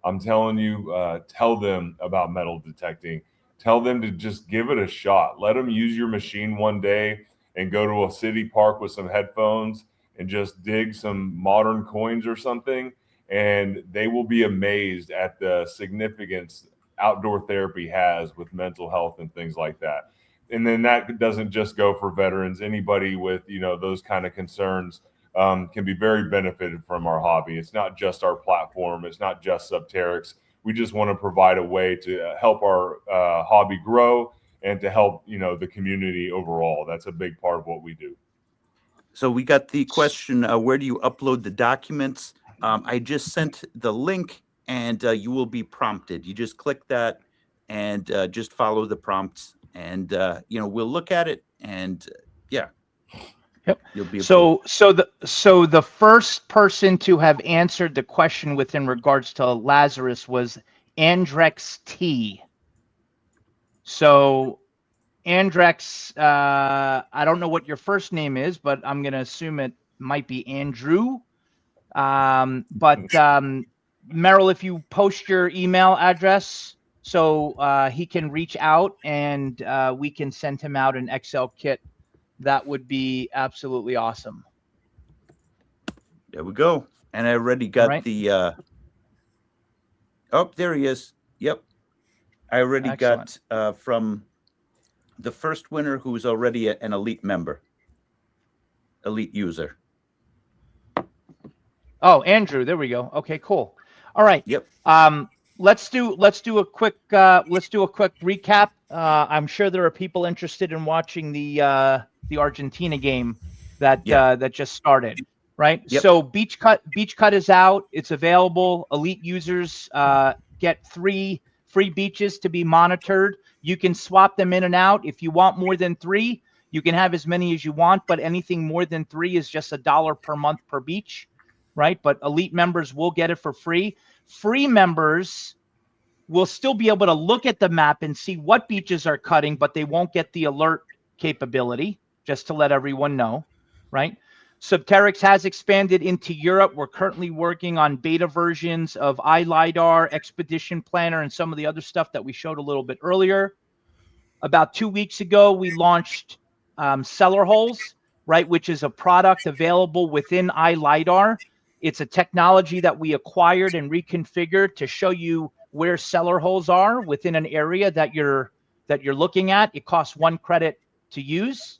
I'm telling you, tell them about metal detecting. Tell them to just give it a shot. Let them use your machine one day and go to a city park with some headphones and just dig some modern coins or something. And they will be amazed at the significance outdoor therapy has with mental health and things like that. And then that doesn't just go for veterans. Anybody with, those kind of concerns can be very benefited from our hobby. It's not just our platform. It's not just Subterrix. We just want to provide a way to help our hobby grow and to help, the community overall. That's a big part of what we do. So we got the question, where do you upload the documents? I just sent the link, and you will be prompted. You just click that and just follow the prompts, and we'll look at it, and yeah. Yep. You'll be so the first person to have answered the question within regards to Lazarus was Andrex T. So Andrex, I don't know what your first name is, but I'm gonna assume it might be Andrew. Merrill, if you post your email address so he can reach out and we can send him out an Excel kit, that would be absolutely awesome. There we go. And I already got the oh, there he is. Yep. I already got from the first winner, who's already an elite member, elite user. Oh, Andrew, there we go. Okay, cool. All right. Yep. Let's do a quick recap. I'm sure there are people interested in watching the Argentina game that just started, right? Yep. So BEACHCUT is out. It's available. Elite users get 3 free beaches to be monitored. You can swap them in and out. If you want more than 3, you can have as many as you want, but anything more than 3 is just $1 per month per beach, right? But elite members will get it for free. Free members will still be able to look at the map and see what beaches are cutting, but they won't get the alert capability, just to let everyone know, right? Subterrix has expanded into Europe. We're currently working on beta versions of iLiDAR, Expedition Planner, and some of the other stuff that we showed a little bit earlier. About 2 weeks ago, we launched Cellar Holes, right, which is a product available within iLiDAR. It's a technology that we acquired and reconfigured to show you where cellar holes are within an area that you're looking at. It costs 1 credit to use.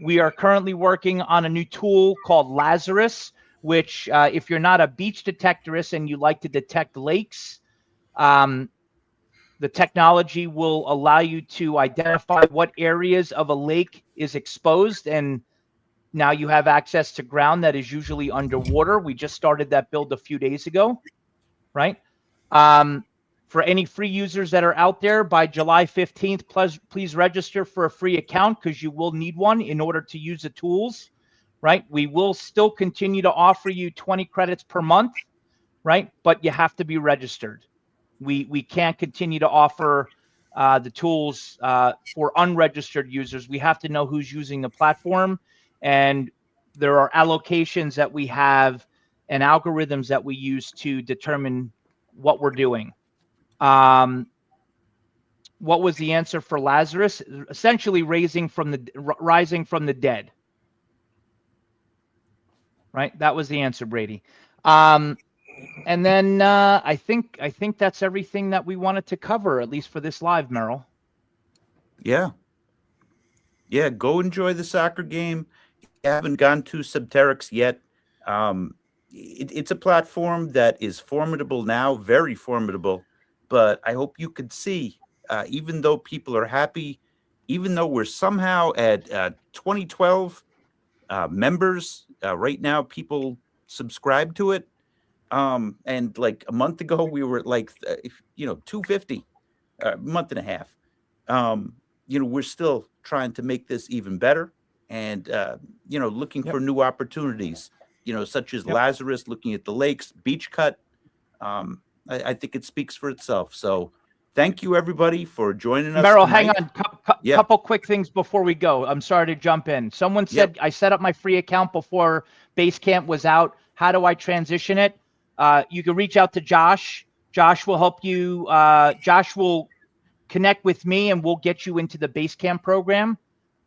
We are currently working on a new tool called Lazarus, which if you're not a beach detectorist and you like to detect lakes, the technology will allow you to identify what areas of a lake is exposed, and now you have access to ground that is usually underwater. We just started that build a few days ago, right? For any free users that are out there, by July 15th, please register for a free account, because you will need one in order to use the tools, right? We will still continue to offer you 20 credits per month, right? But you have to be registered. We can't continue to offer the tools for unregistered users. We have to know who's using the platform, and there are allocations that we have and algorithms that we use to determine what we're doing. What was the answer for Lazarus? Essentially rising from the dead. Right? That was the answer, Brady. And then I think that's everything that we wanted to cover, at least for this live, Merrill. Yeah. Yeah, go enjoy the soccer game. If you haven't gone to Subterrix yet, it's a platform that is formidable now, very formidable. But I hope you could see, even though people are happy, even though we're somehow at 2012 members right now, people subscribe to it. And like a month ago, we were at like, 250, a month and a half. We're still trying to make this even better, and looking for new opportunities, such as Lazarus, looking at the lakes, BEACHCUT. I think it speaks for itself. So thank you, everybody, for joining us Merrill, tonight. hang on. Couple quick things before we go. I'm sorry to jump in. Someone said I set up my free account before Basecamp was out. How do I transition it? You can reach out to Josh. Josh will help you. Josh will connect with me, and we'll get you into the Basecamp program.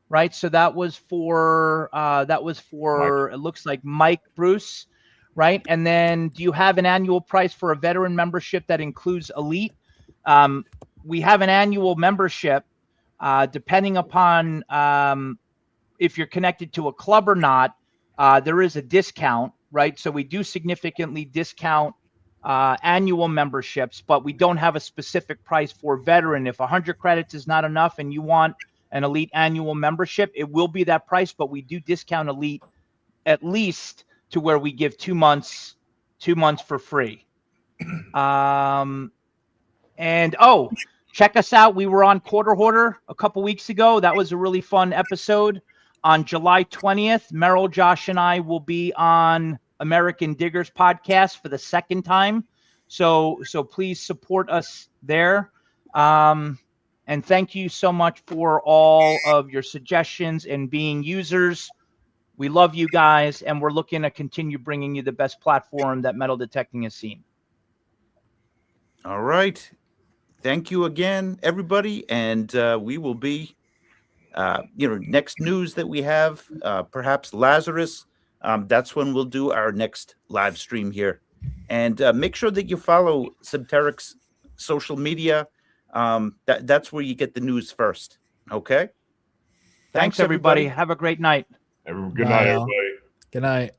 Right. So that was for Mike. It looks like Mike Bruce. Right. And then, do you have an annual price for a veteran membership that includes Elite? We have an annual membership, depending upon if you're connected to a club or not. There is a discount, right? So we do significantly discount annual memberships, but we don't have a specific price for veteran. If 100 credits is not enough and you want an Elite annual membership, it will be that price, but we do discount Elite at least to where we give 2 months for free. Check us out. We were on Quarter Hoarder a couple weeks ago. That was a really fun episode. On July 20th, Merrill, Josh, and I will be on American Diggers podcast for the second time. So please support us there. And thank you so much for all of your suggestions and being users. We love you guys, and we're looking to continue bringing you the best platform that metal detecting has seen. All right. Thank you again, everybody. And we will be, next news that we have, perhaps Lazarus. That's when we'll do our next live stream here. And make sure that you follow Subterrix social media. That's where you get the news first. Okay. Thanks everybody. Have a great night. Good night, everybody. Good night.